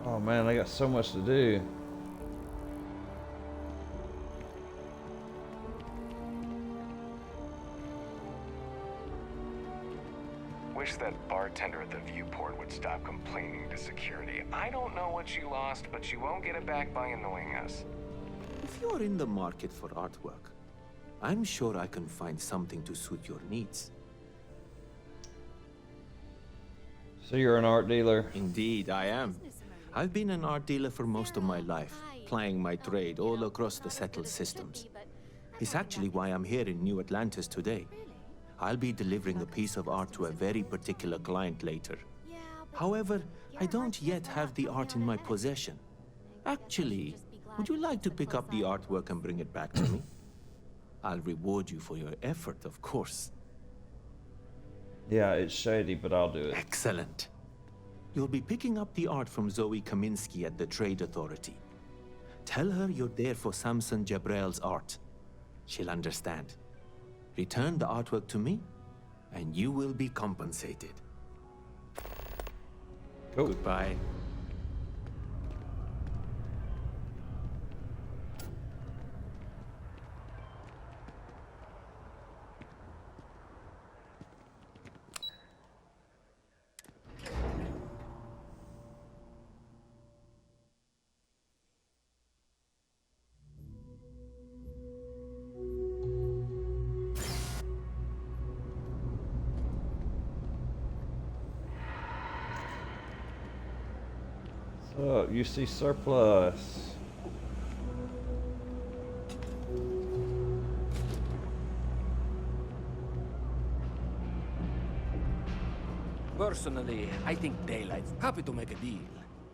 Speaker 2: Oh man, I got so much to do.
Speaker 17: Wish that bartender at the viewport would stop complaining to security. I don't know what she lost, but she won't get it back by annoying us.
Speaker 18: If you're in the market for artwork, I'm sure I can find something to suit your needs.
Speaker 2: So you're an art dealer?
Speaker 18: Indeed, I am. I've been an art dealer for most of my life, plying my trade all across the settled systems. It's actually why I'm here in New Atlantis today. I'll be delivering a piece of art to a very particular client later. However, I don't yet have the art in my possession. Actually, would you like to pick up the artwork and bring it back to me? I'll reward you for your effort, of course.
Speaker 2: Yeah, it's shady, but I'll do it.
Speaker 18: Excellent. You'll be picking up the art from Zoe Kaminsky at the Trade Authority. Tell her you're there for Samson Jabrel's art. She'll understand. Return the artwork to me, and you will be compensated.
Speaker 2: Cool.
Speaker 18: Goodbye.
Speaker 2: So, you see surplus.
Speaker 19: Personally, I think daylight's happy to make a deal.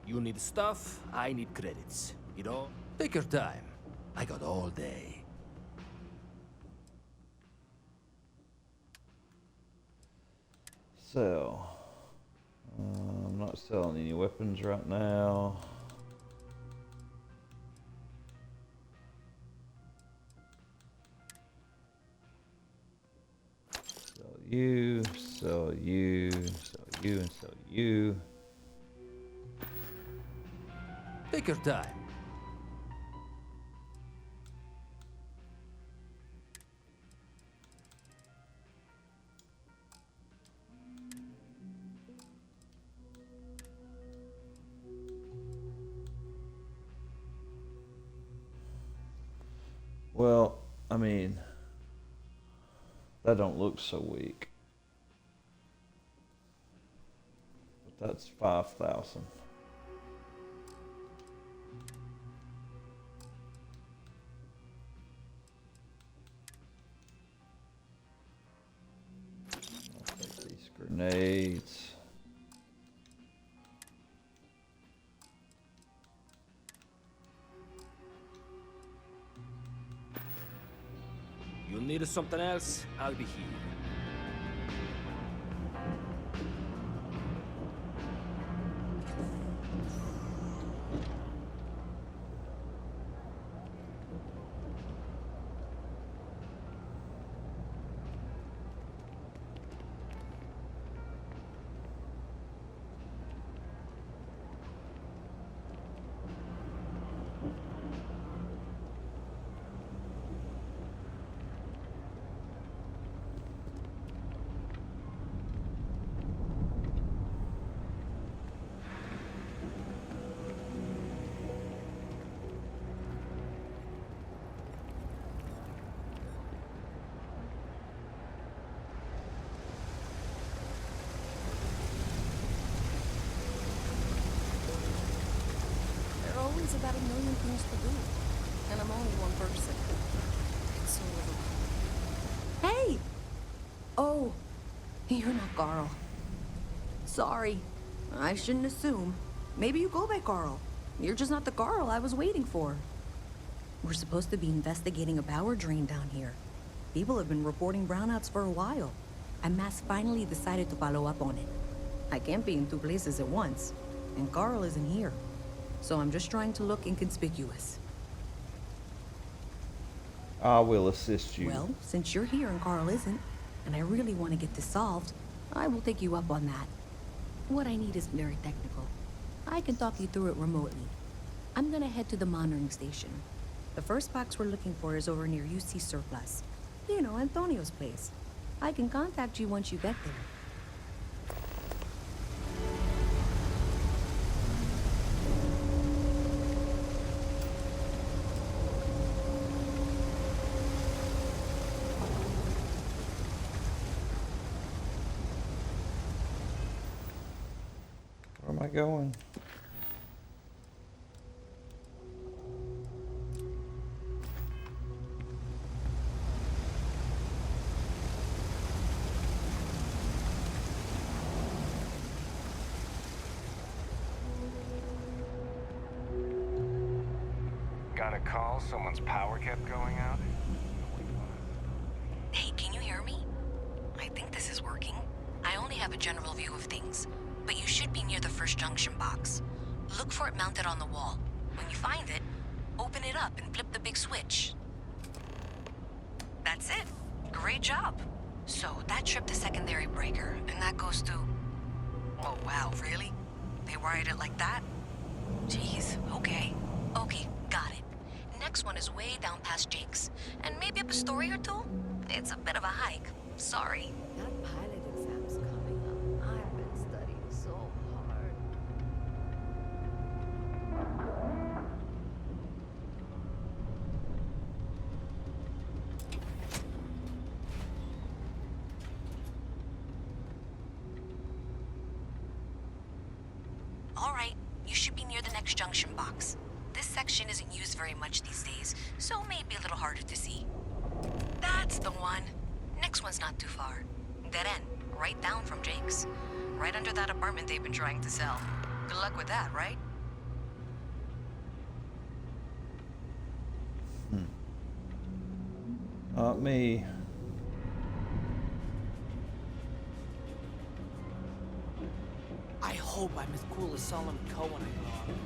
Speaker 19: You need stuff, I need credits. You know, take your time. I got all day.
Speaker 2: So, I'm not selling any weapons right now. Sell you, sell you, sell you, and sell you.
Speaker 19: Take your time.
Speaker 2: Well, I mean, that don't look so weak. But that's 5,000. I'll take these grenades.
Speaker 19: You need something else, I'll be here.
Speaker 14: always about a million things to do. And I'm only one person. It's so overwhelming. Hey! Oh, you're not Carl. Sorry. I shouldn't assume. Maybe you go by Carl. You're just not the Carl I was waiting for. We're supposed to be investigating a power drain down here. People have been reporting brownouts for a while, and Mass finally decided to follow up on it. I can't be in two places at once, and Carl isn't here. So I'm just trying to look inconspicuous.
Speaker 2: I will assist you.
Speaker 14: Well, since you're here and Carl isn't, and I really want to get this solved, I will take you up on that. What I need isn't very technical. I can talk you through it remotely. I'm gonna head to the monitoring station. The first box we're looking for is over near UC Surplus. You know, Antonio's place. I can contact you once you get there.
Speaker 2: Where am I going?
Speaker 17: Got a call? Someone's power kept going out?
Speaker 9: Hey, can you hear me? I think this is working. I only have a general view of things, but you should be near the first junction box. Look for it mounted on the wall. When you find it, open it up and flip the big switch. That's it. Great job. So that tripped the secondary breaker, and that goes to... Oh, wow, really? They wired it like that? Jeez, okay. Okay, got it. Next one is way down past Jake's, and maybe up a story or two? It's a bit of a hike. Sorry.
Speaker 20: That pilot exam's coming up. I've been studying so hard.
Speaker 9: All right, you should be near the next junction box. This section isn't used very much these days, so maybe a little harder to see. That's the one. Next one's not too far. Dead end, right down from Jake's. Right under that apartment they've been trying to sell. Good luck with that, right?
Speaker 2: Not me.
Speaker 7: I hope I'm as cool as Solomon Coe when I grow up.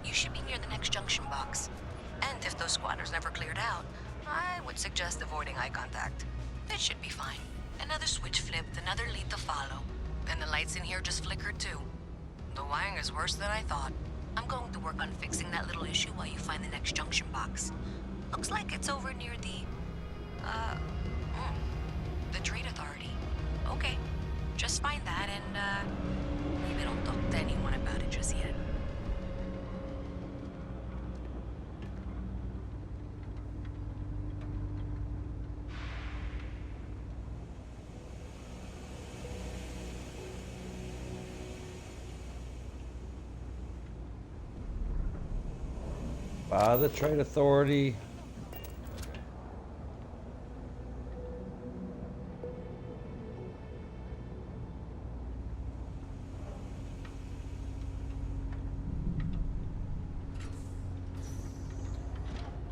Speaker 9: You should be near the next junction box. And if those squatters never cleared out, I would suggest avoiding eye contact. It should be fine. Another switch flipped, another lead to follow. And the lights in here just flickered too. The wiring is worse than I thought. I'm going to work on fixing that little issue while you find the next junction box. Looks like it's over near the Trade Authority. Okay, just find that and, maybe don't talk to anyone about it just yet.
Speaker 2: By the Trade Authority.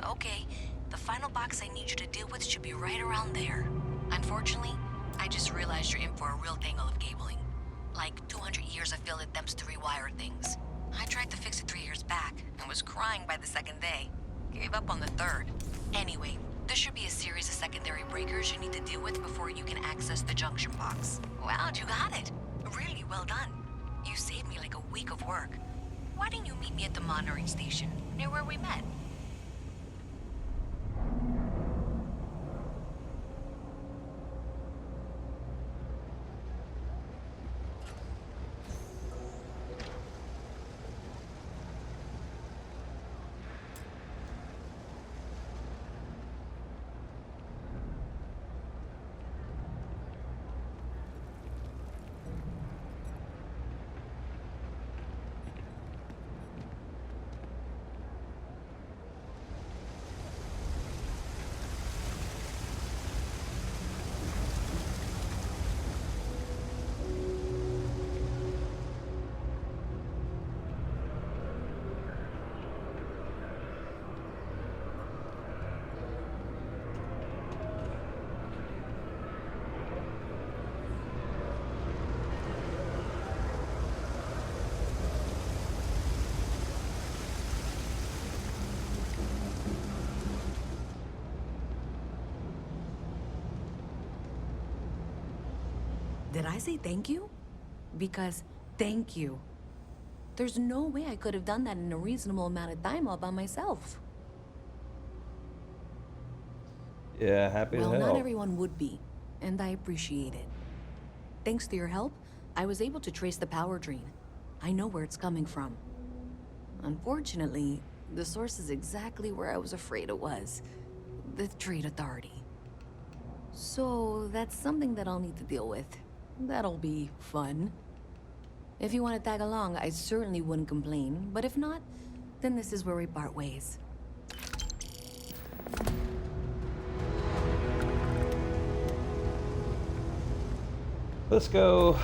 Speaker 9: Okay, the final box I need you to deal with should be right around there. Unfortunately, I just realized you're in for a real tangle of cabling. Like 200 years of failed attempts to rewire things. I tried to fix it 3 years back and was crying by the second day. Gave up on the third. Anyway, there should be a series of secondary breakers you need to deal with before you can access the junction box. Wow, you got it. Really well done. You saved me like a week of work. Why didn't you meet me at the monitoring station, near where we met?
Speaker 14: Did I say thank you? Because thank you. There's no way I could have done that in a reasonable amount of time all by myself.
Speaker 2: Yeah, happy to help.
Speaker 14: Well, not everyone would be, and I appreciate it. Thanks to your help, I was able to trace the power drain. I know where it's coming from. Unfortunately, the source is exactly where I was afraid it was. The Trade Authority. So, that's something that I'll need to deal with. That'll be fun. If you want to tag along, I certainly wouldn't complain, but if not, then this is where we part ways.
Speaker 2: Let's go.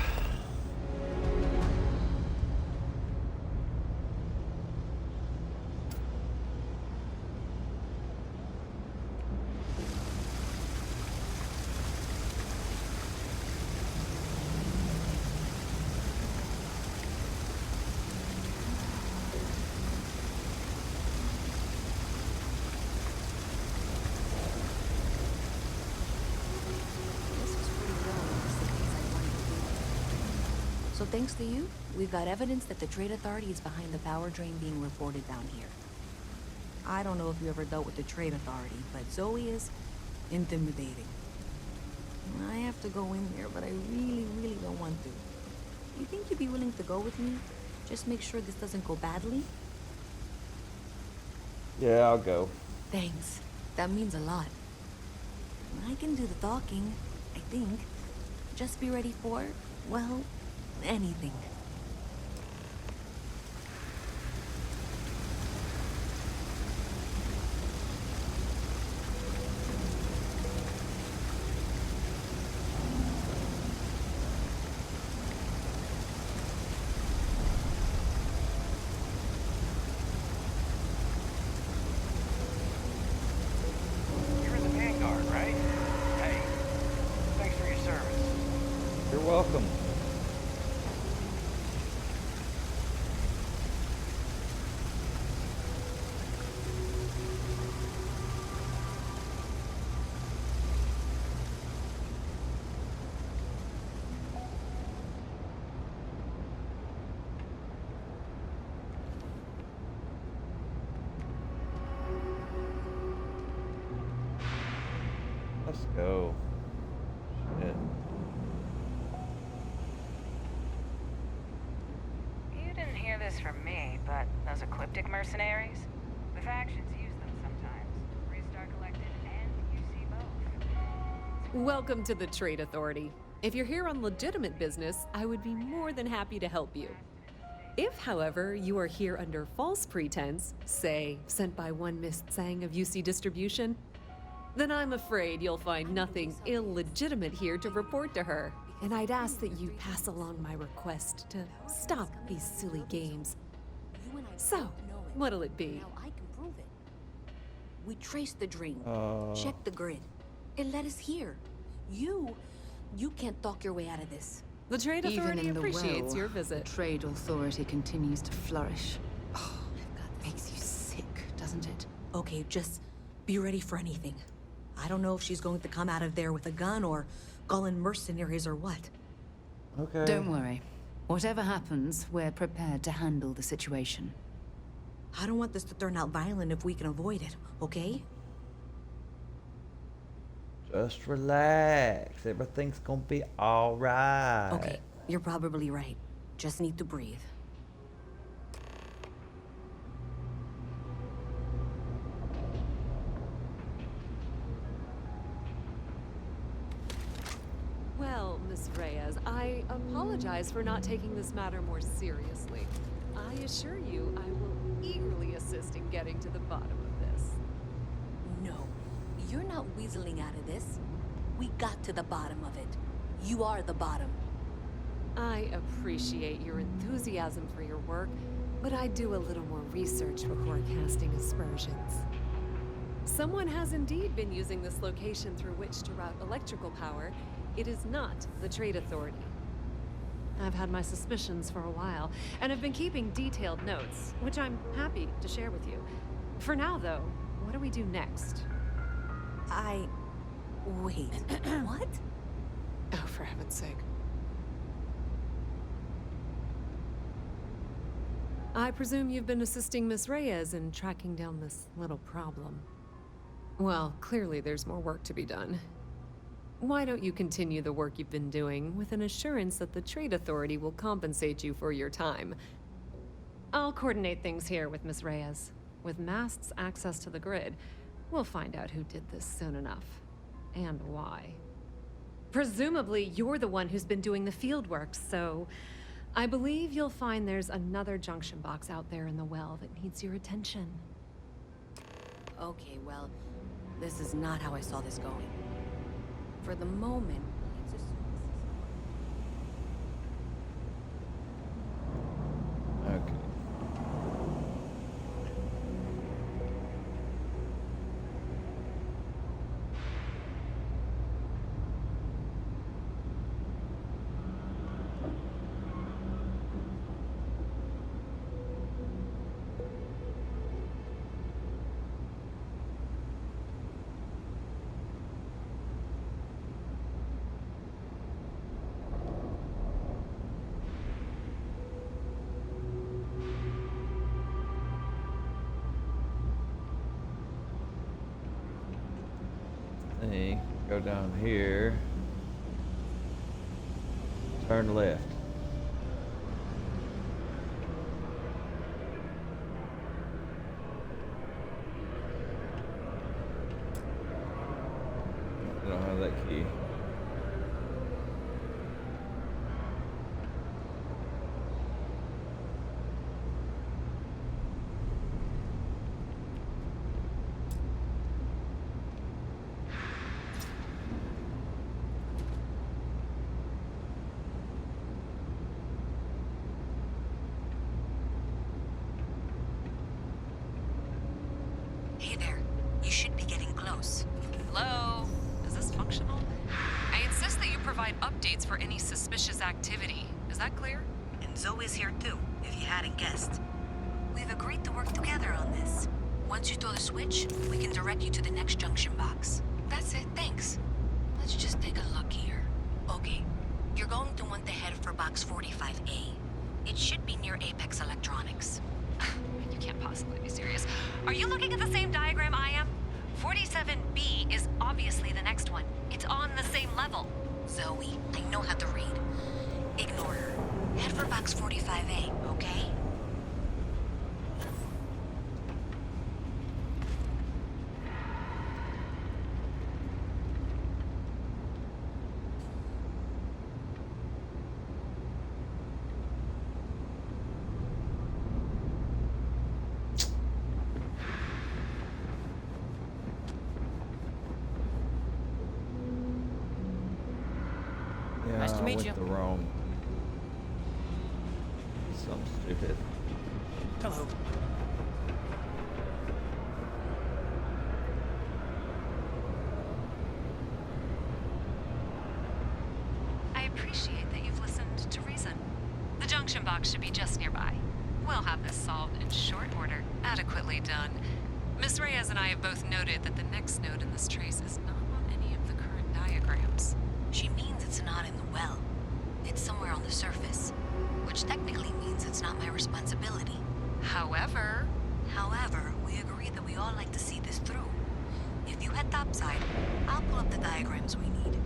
Speaker 14: So thanks to you, we've got evidence that the Trade Authority is behind the power drain being reported down here. I don't know if you ever dealt with the Trade Authority, but Zoe is intimidating. I have to go in there, but I really don't want to. You think you'd be willing to go with me? Just make sure this doesn't go badly?
Speaker 2: Yeah, I'll go.
Speaker 14: Thanks. That means a lot. I can do the talking, I think. Just be ready for, well, anything.
Speaker 17: You're in the vanguard, right? Hey, thanks for your service.
Speaker 2: You're welcome. Let's go. Shit.
Speaker 21: You didn't hear this from me, but those ecliptic mercenaries? The factions use them sometimes. Freestar Collective and UC both.
Speaker 22: Welcome to the Trade Authority. If you're here on legitimate business, I would be more than happy to help you. If, however, you are here under false pretense, say, sent by one Miss Tsang of UC Distribution, then I'm afraid you'll find nothing illegitimate here to report to her. And I'd ask that you pass along my request to stop these silly games. So, what'll it be?
Speaker 14: Now I can prove it. We traced the drain.
Speaker 2: Oh.
Speaker 14: Check the grid. It led us here. You can't talk your way out of this.
Speaker 22: The Trade
Speaker 1: Even
Speaker 22: Authority
Speaker 1: in the
Speaker 22: appreciates
Speaker 1: well,
Speaker 22: your visit.
Speaker 1: The Trade Authority continues to flourish. Oh, makes you sick, doesn't it?
Speaker 14: Okay, just be ready for anything. I don't know if she's going to come out of there with a gun or call in mercenaries or what.
Speaker 2: Okay.
Speaker 1: Don't worry. Whatever happens, we're prepared to handle the situation.
Speaker 14: I don't want this to turn out violent if we can avoid it, okay?
Speaker 2: Just relax. Everything's gonna be alright.
Speaker 14: Okay, you're probably right. Just need to breathe.
Speaker 22: Well, Miss Reyes, I apologize for not taking this matter more seriously. I assure you I will eagerly assist in getting to the bottom of this.
Speaker 14: No, you're not weaseling out of this. We got to the bottom of it. You are the bottom.
Speaker 22: I appreciate your enthusiasm for your work, but I'd do a little more research before casting aspersions. Someone has indeed been using this location through which to route electrical power. It is not the Trade Authority. I've had my suspicions for a while, and have been keeping detailed notes, which I'm happy to share with you. For now, though, what do we do next?
Speaker 14: Wait, what?
Speaker 22: Oh, for heaven's sake. I presume you've been assisting Miss Reyes in tracking down this little problem. Well, clearly there's more work to be done. Why don't you continue the work you've been doing with an assurance that the Trade Authority will compensate you for your time? I'll coordinate things here with Miss Reyes. With Mast's access to the grid, we'll find out who did this soon enough. And why. Presumably, you're the one who's been doing the field work, so I believe you'll find there's another junction box out there in the well that needs your attention.
Speaker 14: Okay, well, this is not how I saw this going. For the moment, let's assume this is
Speaker 2: Okay. Go down here, turn left. I don't have that key.
Speaker 9: Hey there. You should be getting close.
Speaker 22: Hello? Is this functional? I insist that you provide updates for any suspicious activity. Is that clear?
Speaker 9: And Zoe's here too, if you hadn't guessed. We've agreed to work together on this. Once you throw the switch, we can direct you to the next junction box. That's it, thanks. Let's just take a look here. Okay, you're going to want to head for box 45A. It should be near Apex Electronics.
Speaker 22: You can't possibly be serious. Are you looking at the same diagram I am? 47B is obviously the next one. It's on the same level.
Speaker 9: Zoe, I know how to read. Ignore her. Head for box 45A, okay?
Speaker 2: Yeah,
Speaker 7: Nice to meet
Speaker 2: I went
Speaker 7: you.
Speaker 2: the wrong. Something stupid.
Speaker 7: Hello.
Speaker 22: I appreciate that you've listened to reason. The junction box should be just nearby. We'll have this solved in short order. Adequately done. Miss Reyes and I have both noted that the next node in this trace is not on any of the current diagrams.
Speaker 9: She means it's not in the well. It's somewhere on the surface. Which technically means it's not my responsibility.
Speaker 22: However,
Speaker 9: we agree that we all like to see this through. If you head topside, I'll pull up the diagrams we need.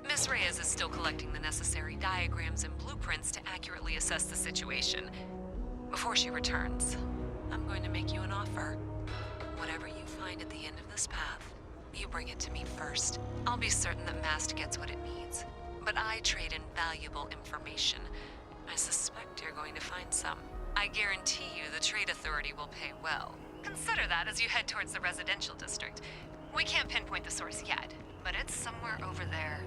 Speaker 22: Miss Reyes is still collecting the necessary diagrams and blueprints to accurately assess the situation. Before she returns, I'm going to make you an offer. Whatever you find at the end of this path, You bring it to me first. I'll be certain that Mast gets what it needs. But I trade in valuable information. I suspect you're going to find some. I guarantee you the Trade Authority will pay well. Consider that as you head towards the residential district. We can't pinpoint the source yet, but it's somewhere over there.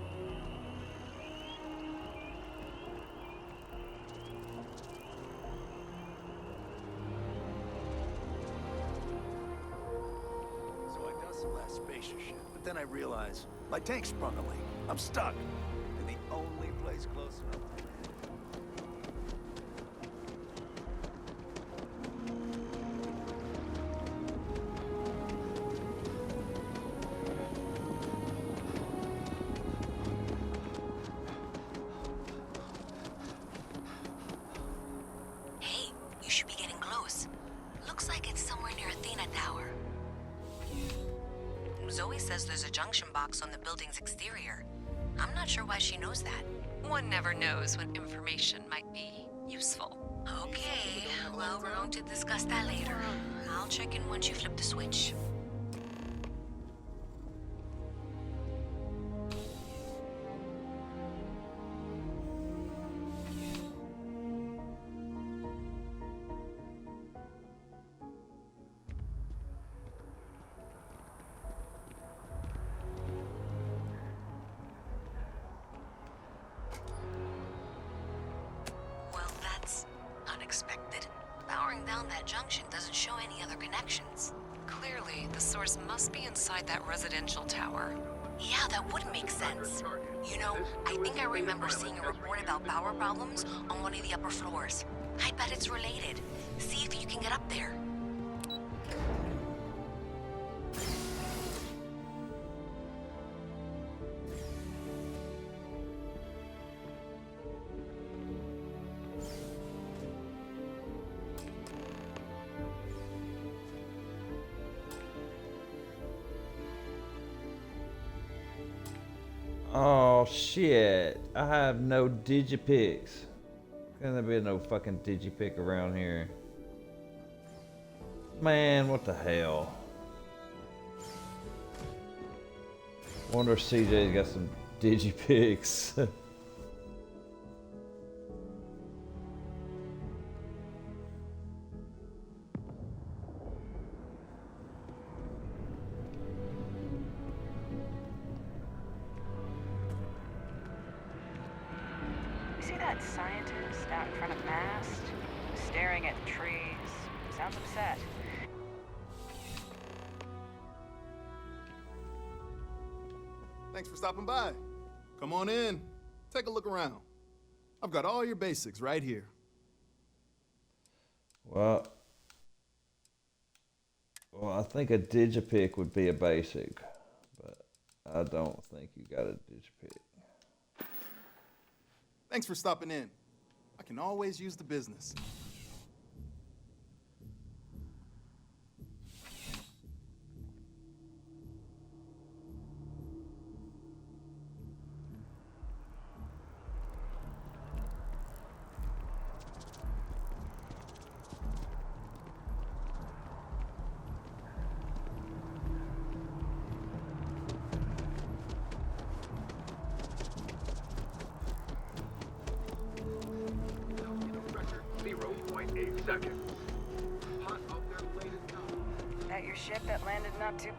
Speaker 3: So I dust the last spacer ship, but then I realized my tank sprung a leak. I'm stuck in the only place close enough.
Speaker 9: Hey, you should be getting close. Looks like it's somewhere near Athena Tower. Zoe says there's a junction box on the building's exterior. I'm not sure why she knows that.
Speaker 22: One never knows when information might be useful.
Speaker 9: Okay, well, we're going to discuss that later. I'll check in once you flip the switch. Well, that's unexpected. Powering down that junction doesn't show any other connections.
Speaker 22: Clearly, the source must be inside that residential tower.
Speaker 9: Yeah, that would make sense. You know, I think I remember seeing a report about power problems on one of the upper floors. I bet it's related. See if you can get up there.
Speaker 2: Oh shit! I have no digipicks. Gonna be no fucking digipick around here. Man, what the hell? Wonder if CJ's got some digipicks.
Speaker 21: You see that scientist out in front of Mast? Staring at the trees. Sounds upset.
Speaker 4: Thanks for stopping by. Come on in. Take a look around. I've got all your basics right here.
Speaker 2: Well, I think a digipick would be a basic, but I don't think you got a digipick.
Speaker 4: Thanks for stopping in. I can always use the business.
Speaker 21: That your ship that landed not too...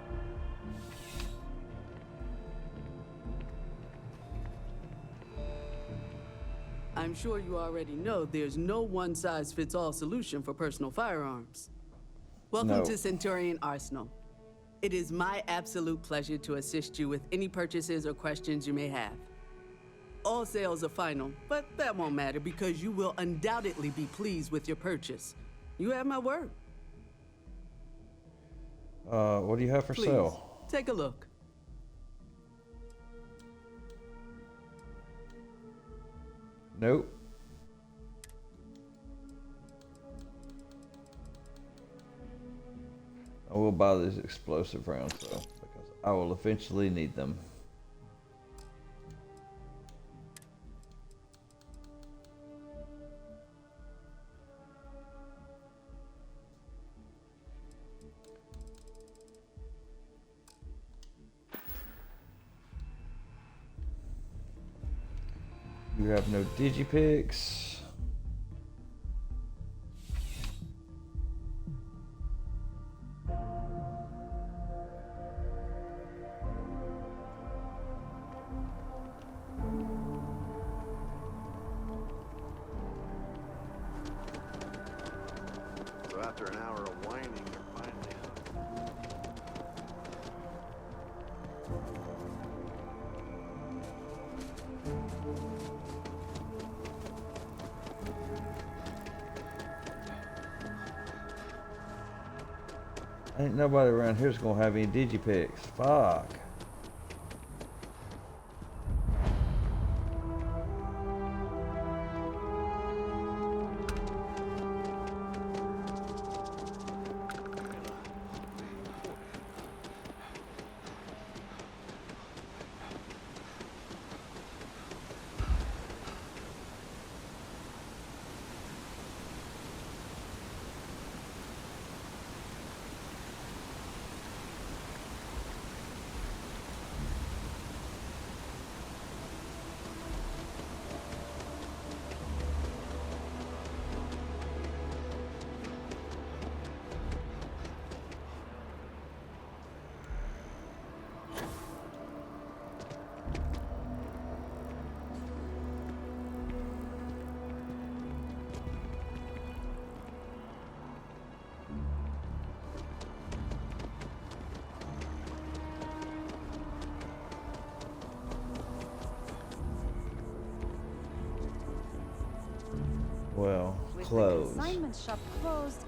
Speaker 23: I'm sure you already know there's no one-size-fits-all solution for personal firearms. Welcome
Speaker 2: No.
Speaker 23: to Centurion Arsenal. It is my absolute pleasure to assist you with any purchases or questions you may have. All sales are final, but that won't matter because you will undoubtedly be pleased with your purchase. You have my word.
Speaker 2: What do you have for
Speaker 23: Please,
Speaker 2: sale?
Speaker 23: take a look.
Speaker 2: Nope. I will buy these explosive rounds though, because I will eventually need them. You have no digipicks.
Speaker 3: So after an hour of whining, you're finally hooked.
Speaker 2: Ain't nobody around here's gonna have any digipicks. Fuck. Well, closed.
Speaker 5: Consignment shop closed.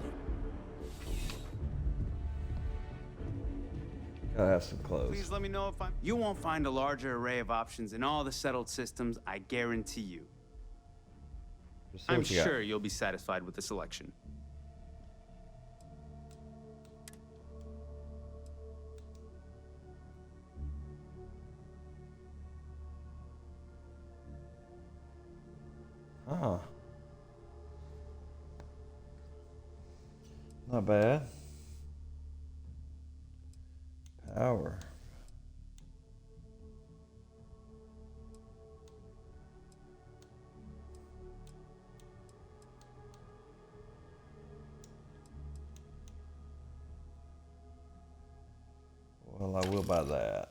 Speaker 2: Gotta have some clothes.
Speaker 6: Please let me know if I'm... You won't find a larger array of options in all the settled systems, I guarantee you. I'm sure you'll be satisfied with the selection.
Speaker 2: Huh. Not bad. Power. Well, I will buy that.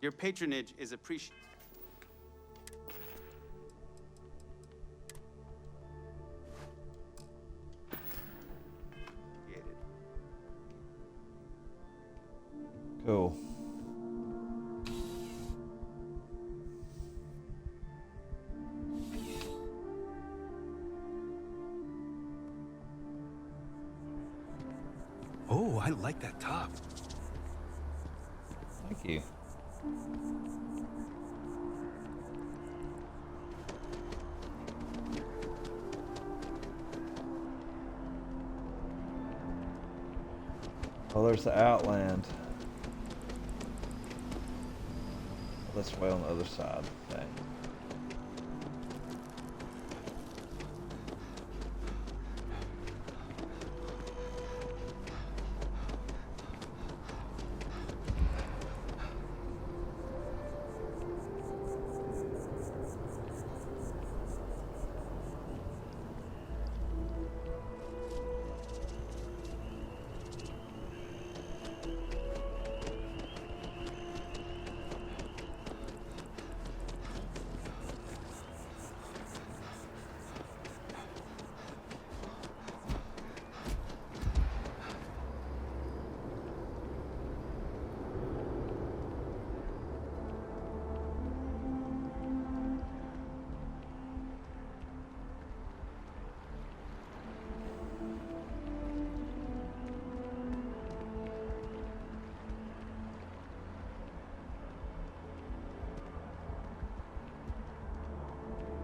Speaker 6: Your patronage is appreciated.
Speaker 2: Cool.
Speaker 6: Oh, I like that top.
Speaker 2: Thank you. Oh, there's the Outland. This way on the other side. Okay.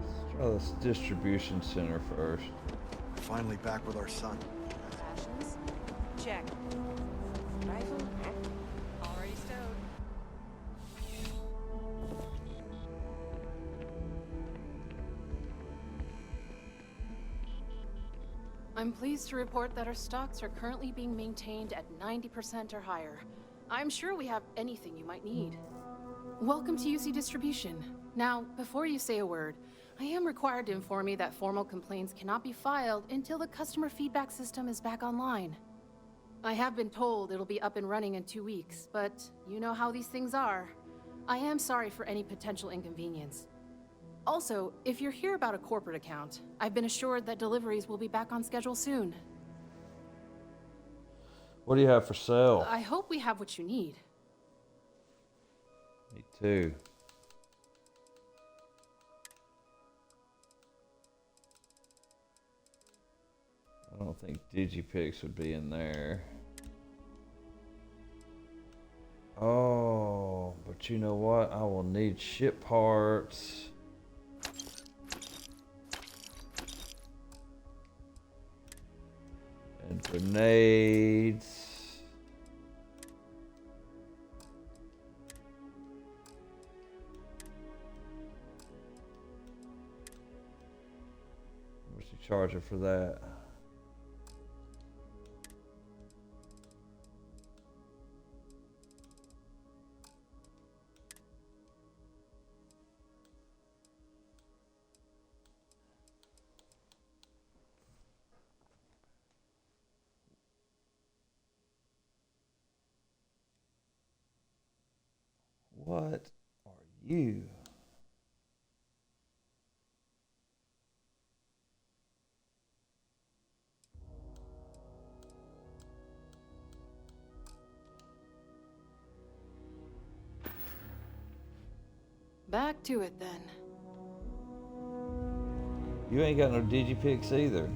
Speaker 2: Let's try this distribution center first.
Speaker 3: Finally back with our son.
Speaker 21: check. Rifle? Already stowed.
Speaker 5: I'm pleased to report that our stocks are currently being maintained at 90% or higher. I'm sure we have anything you might need. Welcome to UC Distribution. Now, before you say a word, I am required to inform you that formal complaints cannot be filed until the customer feedback system is back online. I have been told it'll be up and running in 2 weeks, but you know how these things are. I am sorry for any potential inconvenience. Also, if you're here about a corporate account, I've been assured that deliveries will be back on schedule soon.
Speaker 2: What do you have for sale?
Speaker 5: I hope we have what you need.
Speaker 2: Me too. I don't think Digipix would be in there. Oh, but you know what? I will need ship parts. And grenades. What's the charger for that? What are you?
Speaker 5: Back to it then.
Speaker 2: You ain't got no Digipix either.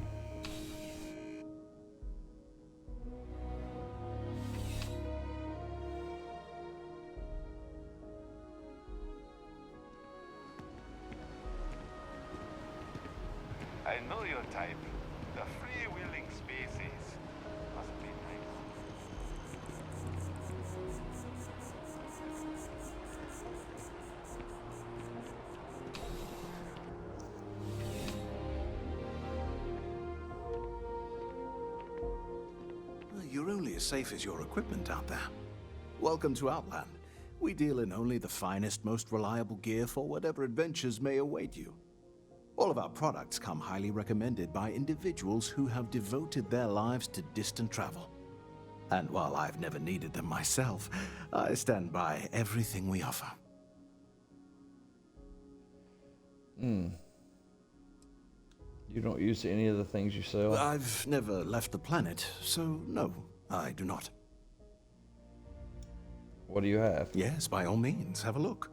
Speaker 17: I know your type. The free-wheeling species. Must be nice.
Speaker 3: You're only as safe as your equipment out there. Welcome to Outland. We deal in only the finest, most reliable gear for whatever adventures may await you. All of our products come highly recommended by individuals who have devoted their lives to distant travel. And while I've never needed them myself, I stand by everything we offer.
Speaker 2: You don't use any of the things you sell?
Speaker 3: I've never left the planet, so no, I do not.
Speaker 2: What do you have?
Speaker 3: Yes, by all means, have a look.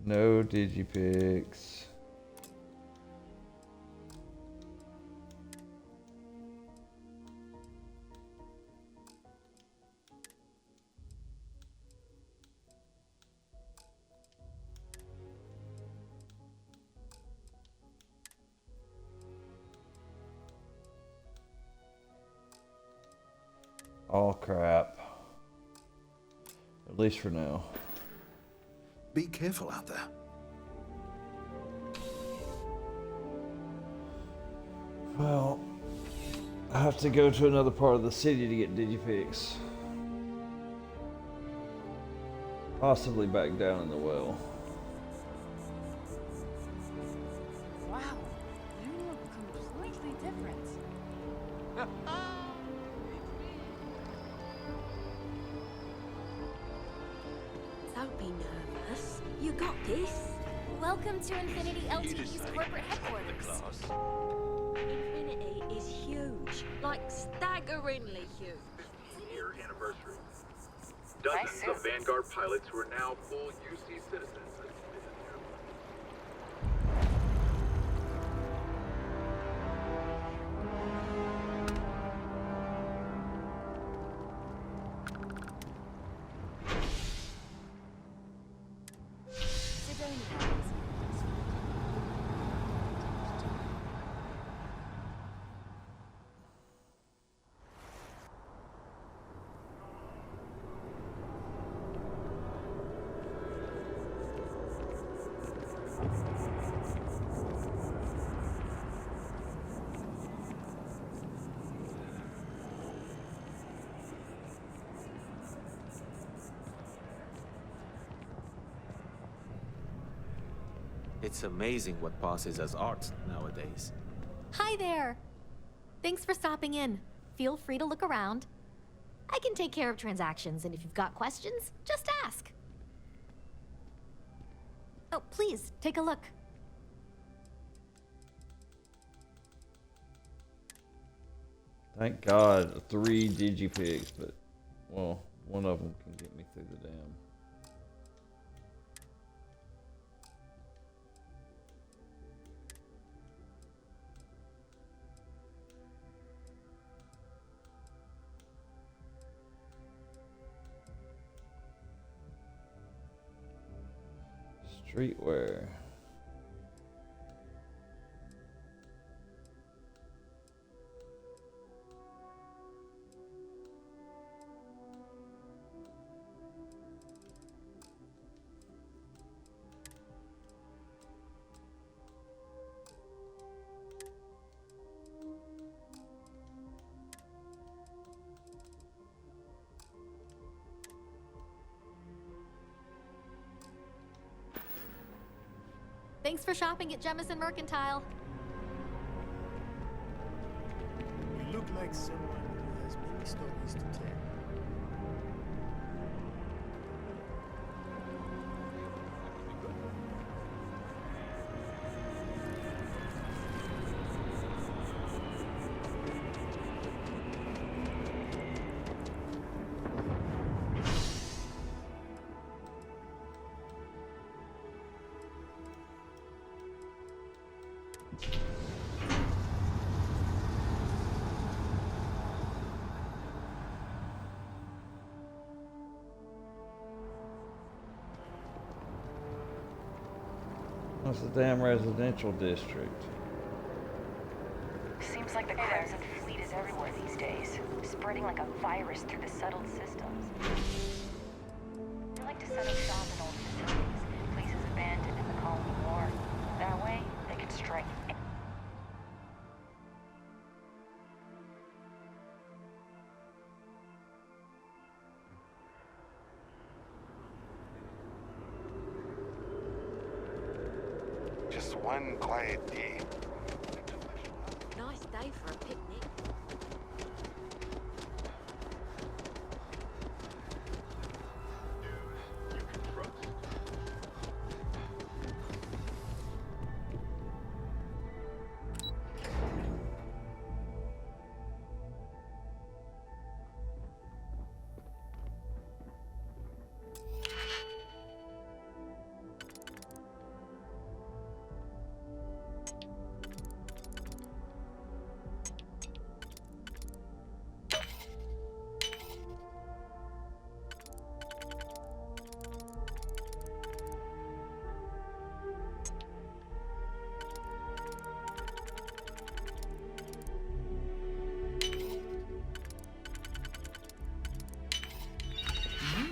Speaker 2: No Digipix. Oh crap. At least for now.
Speaker 3: Be careful out there.
Speaker 2: Well, I have to go to another part of the city to get Digipix. Possibly back down in the well.
Speaker 21: Wow, you look completely different.
Speaker 14: Don't be nervous. You got this.
Speaker 8: Welcome to Infinity LTD's corporate headquarters.
Speaker 14: Infinity is huge. Like staggeringly huge.
Speaker 13: 15-year anniversary. Dozens of Vanguard pilots who are now full UC citizens.
Speaker 8: Sit
Speaker 18: It's amazing what passes as art nowadays.
Speaker 8: Hi there. Thanks for stopping in. Feel free to look around. I can take care of transactions, and if you've got questions, just ask. Oh, please, take a look.
Speaker 2: Thank God, 3 digipigs, but, well, one of them can get me through the dam. Streetwear.
Speaker 8: Thanks for shopping at Jemison Mercantile.
Speaker 11: You look like someone who has many stories to tell.
Speaker 2: That's the damn residential district.
Speaker 21: Seems like the crimson fleet is everywhere these days, spreading like a virus through the settled systems. They like to set up shop in old facilities, places abandoned in the colony war. That way, they can strike.
Speaker 17: Just one quiet day.
Speaker 8: Nice day for a picnic.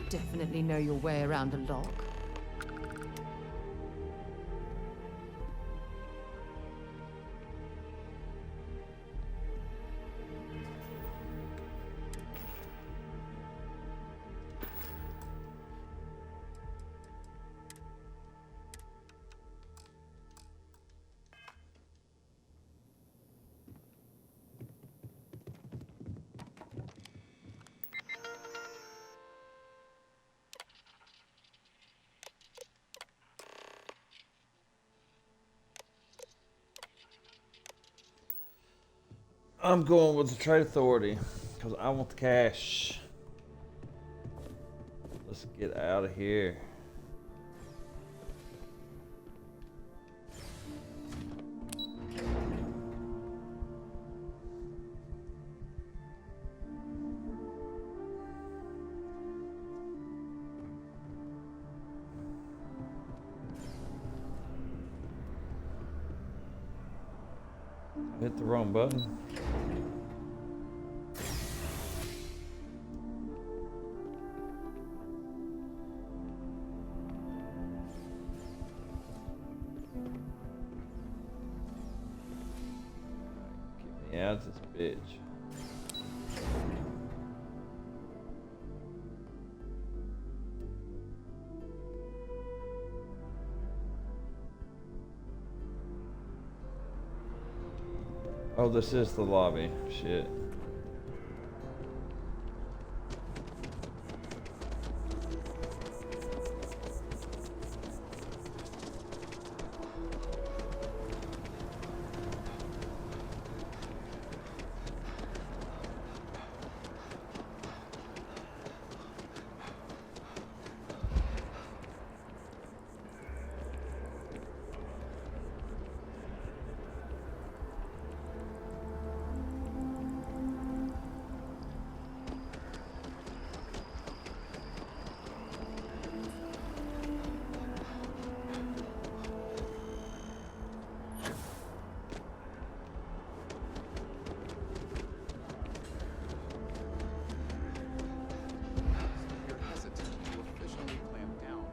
Speaker 1: Definitely know your way around a lock.
Speaker 2: I'm going with the Trade Authority because I want the cash. Let's get out of here. Hit the wrong button. Get me out of this bitch. Oh, this is the lobby. Shit.
Speaker 10: You're hesitant to officially clamp down.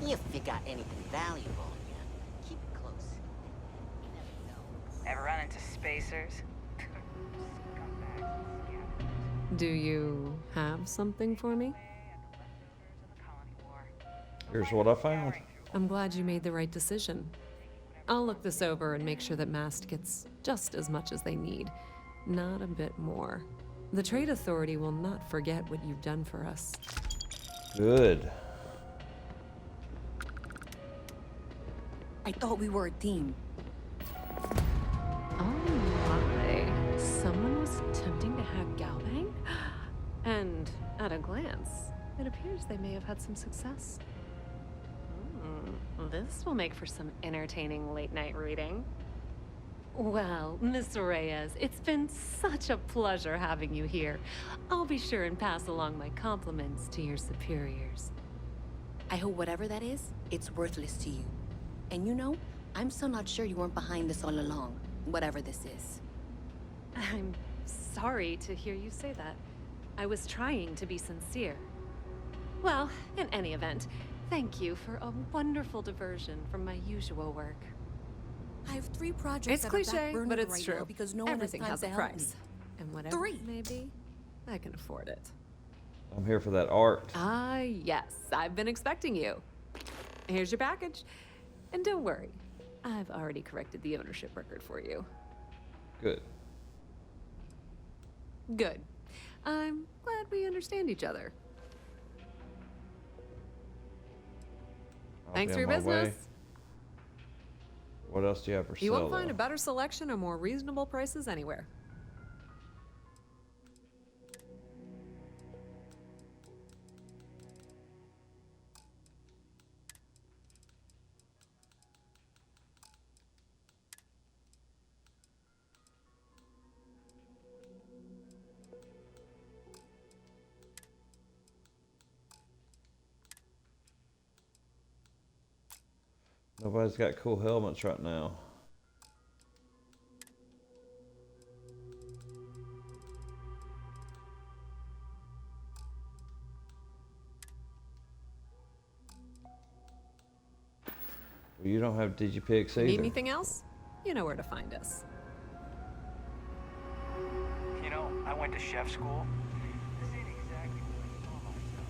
Speaker 7: If you got anything valuable, yeah, keep it close. You never know.
Speaker 12: Ever run into spacers?
Speaker 22: Do you have something for me?
Speaker 2: Here's what I found.
Speaker 22: I'm glad you made the right decision. I'll look this over and make sure that Mast gets just as much as they need, not a bit more. The Trade Authority will not forget what you've done for us.
Speaker 2: Good.
Speaker 14: I thought we were a team.
Speaker 22: Oh my. Someone was attempting to hack Galbang? And at a glance, it appears they may have had some success. This will make for some entertaining late-night reading. Well, Miss Reyes, it's been such a pleasure having you here. I'll be sure and pass along my compliments to your superiors.
Speaker 14: I hope whatever that is, it's worthless to you. And you know, I'm still not sure you weren't behind this all along, whatever this is.
Speaker 22: I'm sorry to hear you say that. I was trying to be sincere. Well, in any event, thank you for a wonderful diversion from my usual work.
Speaker 14: I have 3 projects
Speaker 22: It's
Speaker 14: that are
Speaker 22: cliché,
Speaker 14: back burning
Speaker 22: but it's
Speaker 14: right
Speaker 22: true.
Speaker 14: Now because no
Speaker 22: Everything
Speaker 14: one has
Speaker 22: has
Speaker 14: time
Speaker 22: a
Speaker 14: to help
Speaker 22: price.
Speaker 14: me.
Speaker 22: And whatever
Speaker 14: 3.
Speaker 22: it may be, I can afford it.
Speaker 2: I'm here for that art.
Speaker 22: Ah, yes. I've been expecting you. Here's your package. And don't worry, I've already corrected the ownership record for you.
Speaker 2: Good.
Speaker 22: Good. I'm glad we understand each other.
Speaker 2: I'll
Speaker 22: Thanks
Speaker 2: be
Speaker 22: for your
Speaker 2: on my way.
Speaker 22: business.
Speaker 2: What else do you have for
Speaker 22: You
Speaker 2: sale?
Speaker 22: won't find
Speaker 2: though?
Speaker 22: a better selection or more reasonable prices anywhere.
Speaker 2: Nobody's got cool helmets right now. Well, you don't have Digipix either.
Speaker 22: Need anything else? You know where to find us.
Speaker 15: You know, I went to chef school. This ain't exactly what I saw myself.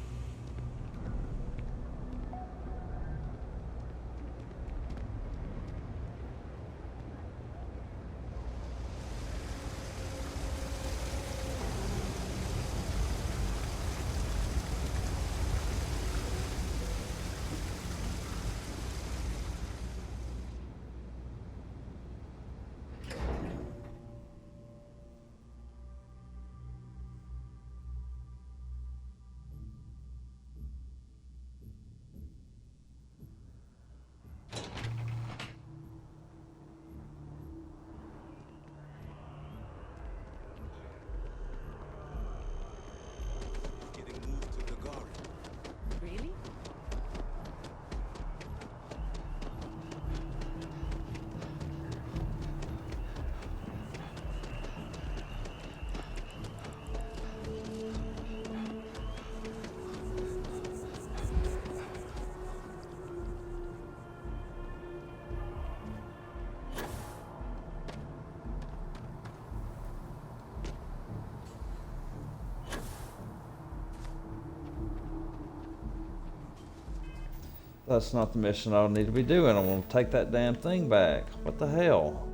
Speaker 2: That's not the mission I need to be doing. I want to take that damn thing back. What the hell?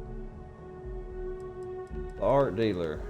Speaker 2: The art dealer.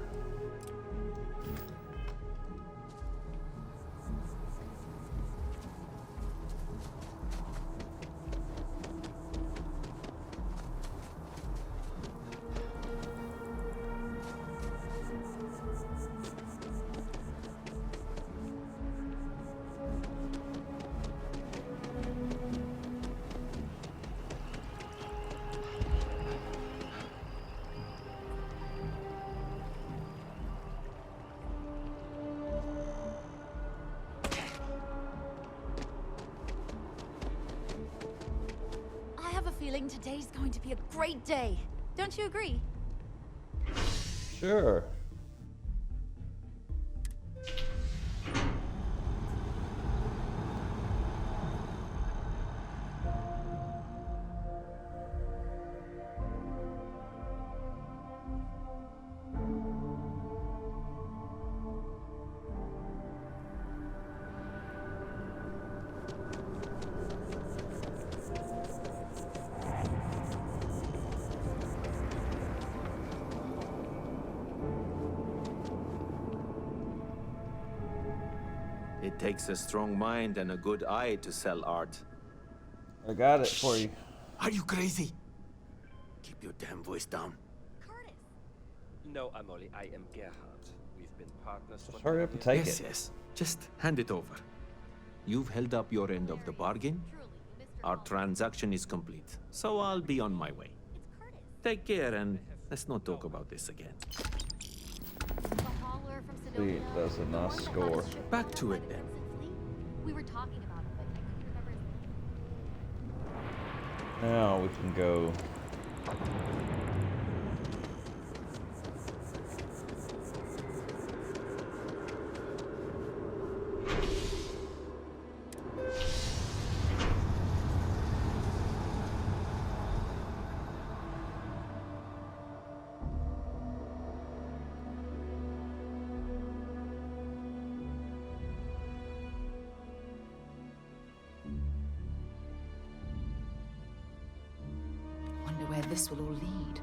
Speaker 8: I have a feeling today's going to be a great day. Don't you agree?
Speaker 2: Sure.
Speaker 18: It takes a strong mind and a good eye to sell art.
Speaker 2: I got it for you.
Speaker 18: Are you crazy? Keep your damn voice down.
Speaker 12: No, Amoli, I am Gerhard. We've been partners for...
Speaker 2: Just hurry up and take
Speaker 18: Yes,
Speaker 2: it.
Speaker 18: yes. Just hand it over. You've held up your end of the bargain. Our transaction is complete, so I'll be on my way. Take care, and let's not talk about this again.
Speaker 2: See, that's a nice score.
Speaker 18: Back to it then.
Speaker 8: We were talking about it, but I couldn't remember.
Speaker 2: Now we can go.
Speaker 1: Wonder where this will all lead.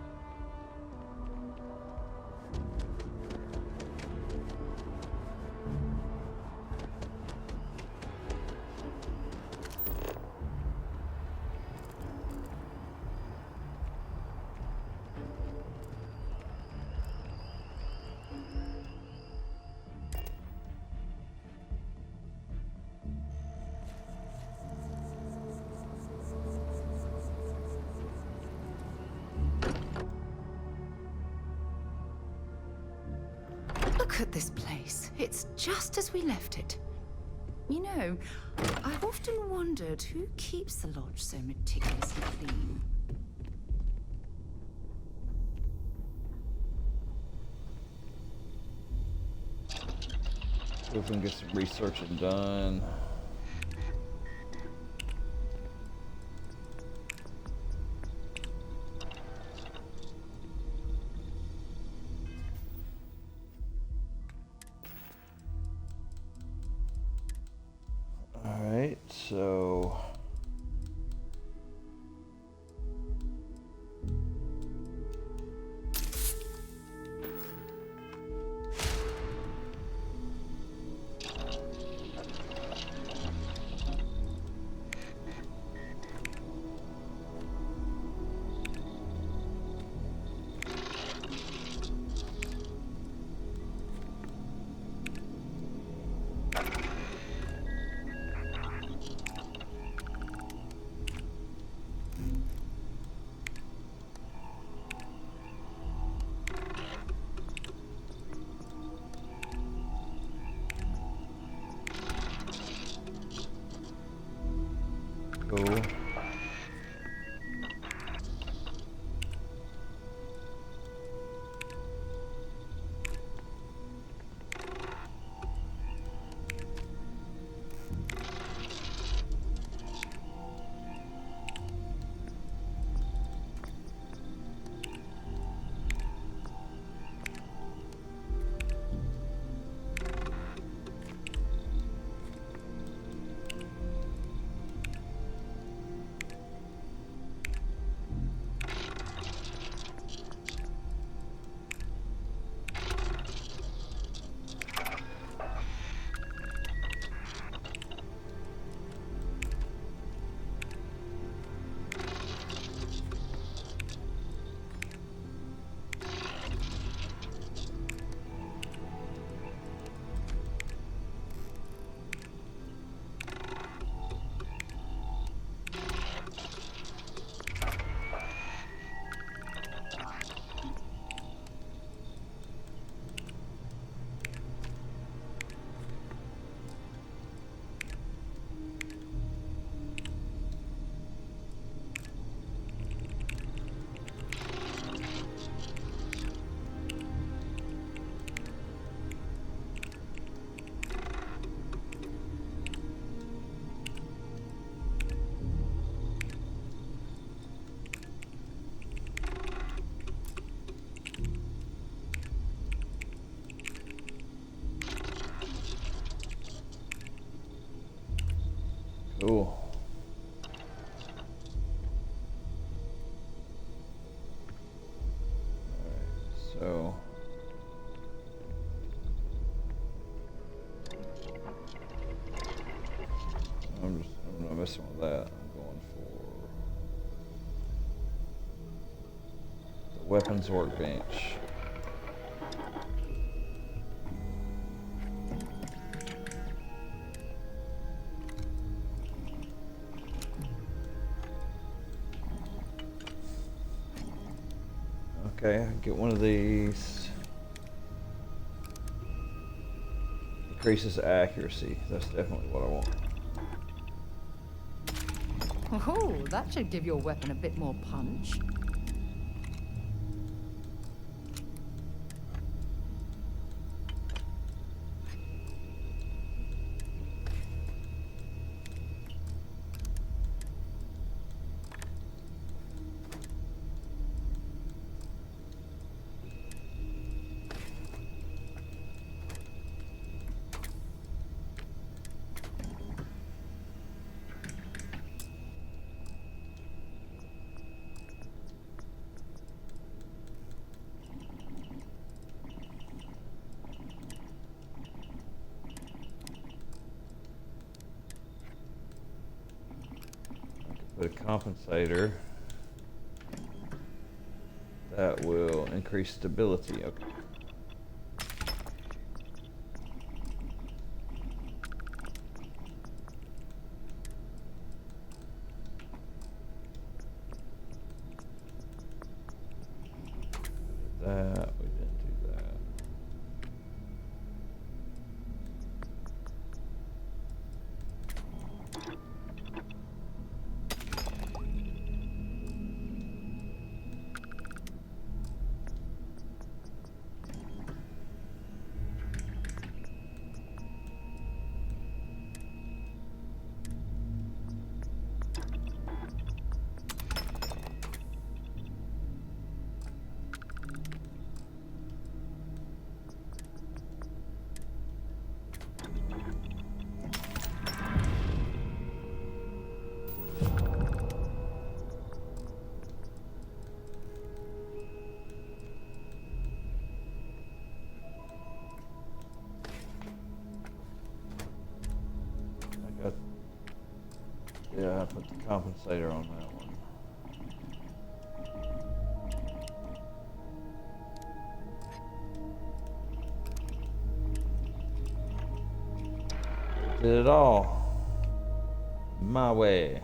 Speaker 1: Look at this place. It's just as we left it. You know, I've often wondered who keeps the lodge so meticulously clean.
Speaker 2: See if we can get some researching done. Alright, so... Cool. Cool. Alright, so I'm not messing with that. I'm going for the weapons workbench. Okay, I can get one of these. Increases accuracy. That's definitely what I want.
Speaker 1: Oh, that should give your weapon a bit more punch.
Speaker 2: Put a compensator that will increase stability. Okay. That we didn't do that. Yeah, I put the compensator on that one. Did it all my way.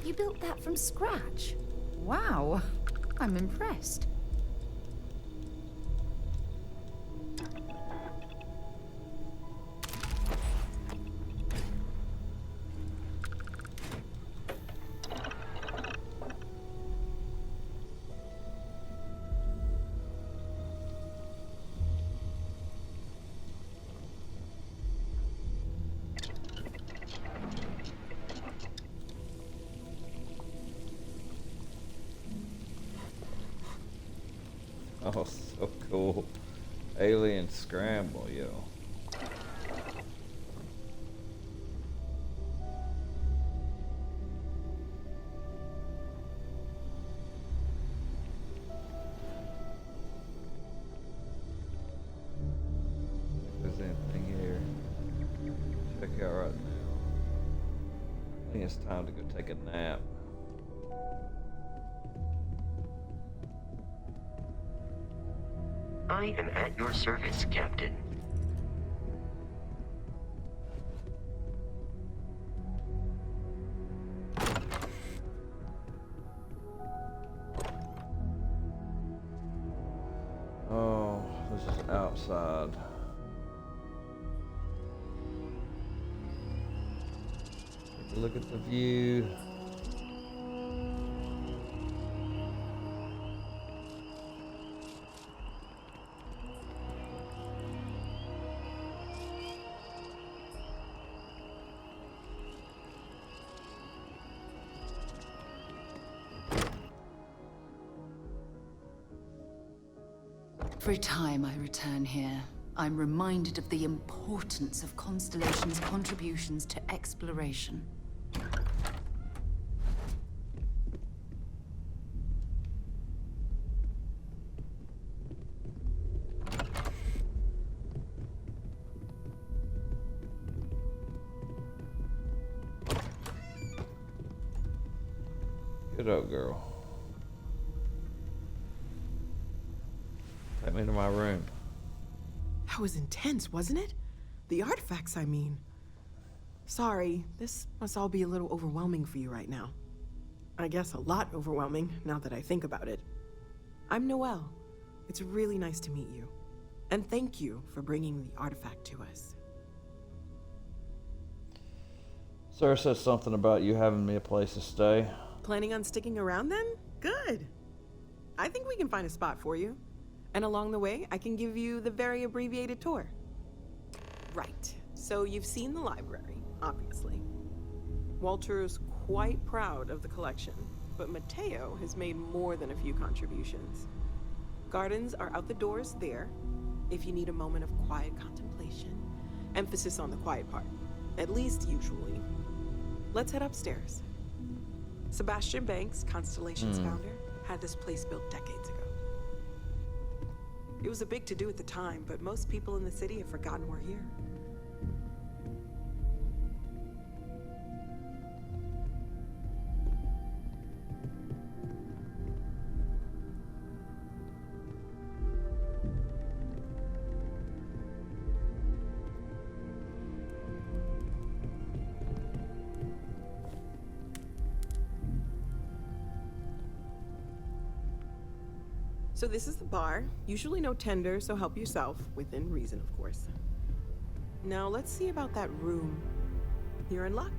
Speaker 1: You built that from scratch? Wow, I'm impressed.
Speaker 2: Oh, so cool. Alien Scramble, yo. If there's anything here, check out right now. I think it's time to go take a nap.
Speaker 16: I am at your service, Captain.
Speaker 2: Oh, this is outside. Take a look at the view.
Speaker 1: Every time I return here, I'm reminded of the importance of Constellation's contributions to exploration.
Speaker 2: Good old girl. Take me to my room.
Speaker 9: That was intense, wasn't it? The artifacts, I mean. Sorry, this must all be a little overwhelming for you right now. I guess a lot overwhelming, now that I think about it. I'm Noelle. It's really nice to meet you. And thank you for bringing the artifact to us.
Speaker 2: Sarah said something about you having me a place to stay.
Speaker 9: Planning on sticking around then? Good. I think we can find a spot for you. And along the way, I can give you the very abbreviated tour. Right. So you've seen the library, obviously. Walter's quite proud of the collection, but Mateo has made more than a few contributions. Gardens are out the doors there, if you need a moment of quiet contemplation. Emphasis on the quiet part, at least usually. Let's head upstairs. Sebastian Banks, Constellation's founder, had this place built decades ago. It was a big to-do at the time, but most people in the city have forgotten we're here. So this is the bar. Usually no tender, so help yourself, within reason, of course. Now let's see about that room. You're in luck.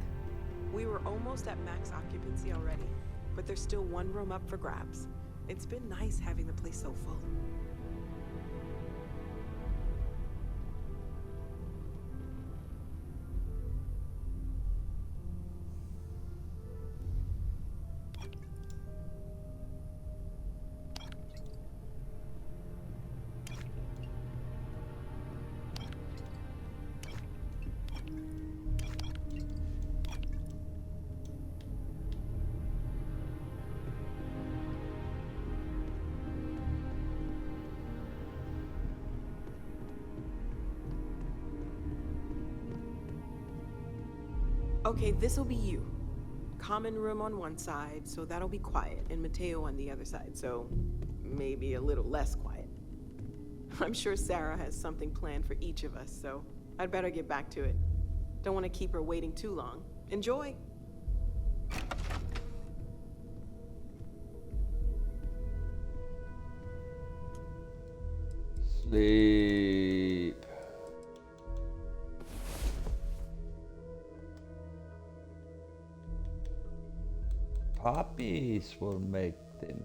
Speaker 9: We were almost at max occupancy already, but there's still one room up for grabs. It's been nice having the place so full. Okay, this'll be you. Common room on one side, so that'll be quiet, and Mateo on the other side, so maybe a little less quiet. I'm sure Sarah has something planned for each of us, so I'd better get back to it. Don't want to keep her waiting too long. Enjoy!
Speaker 2: Sleep. Poppies will make them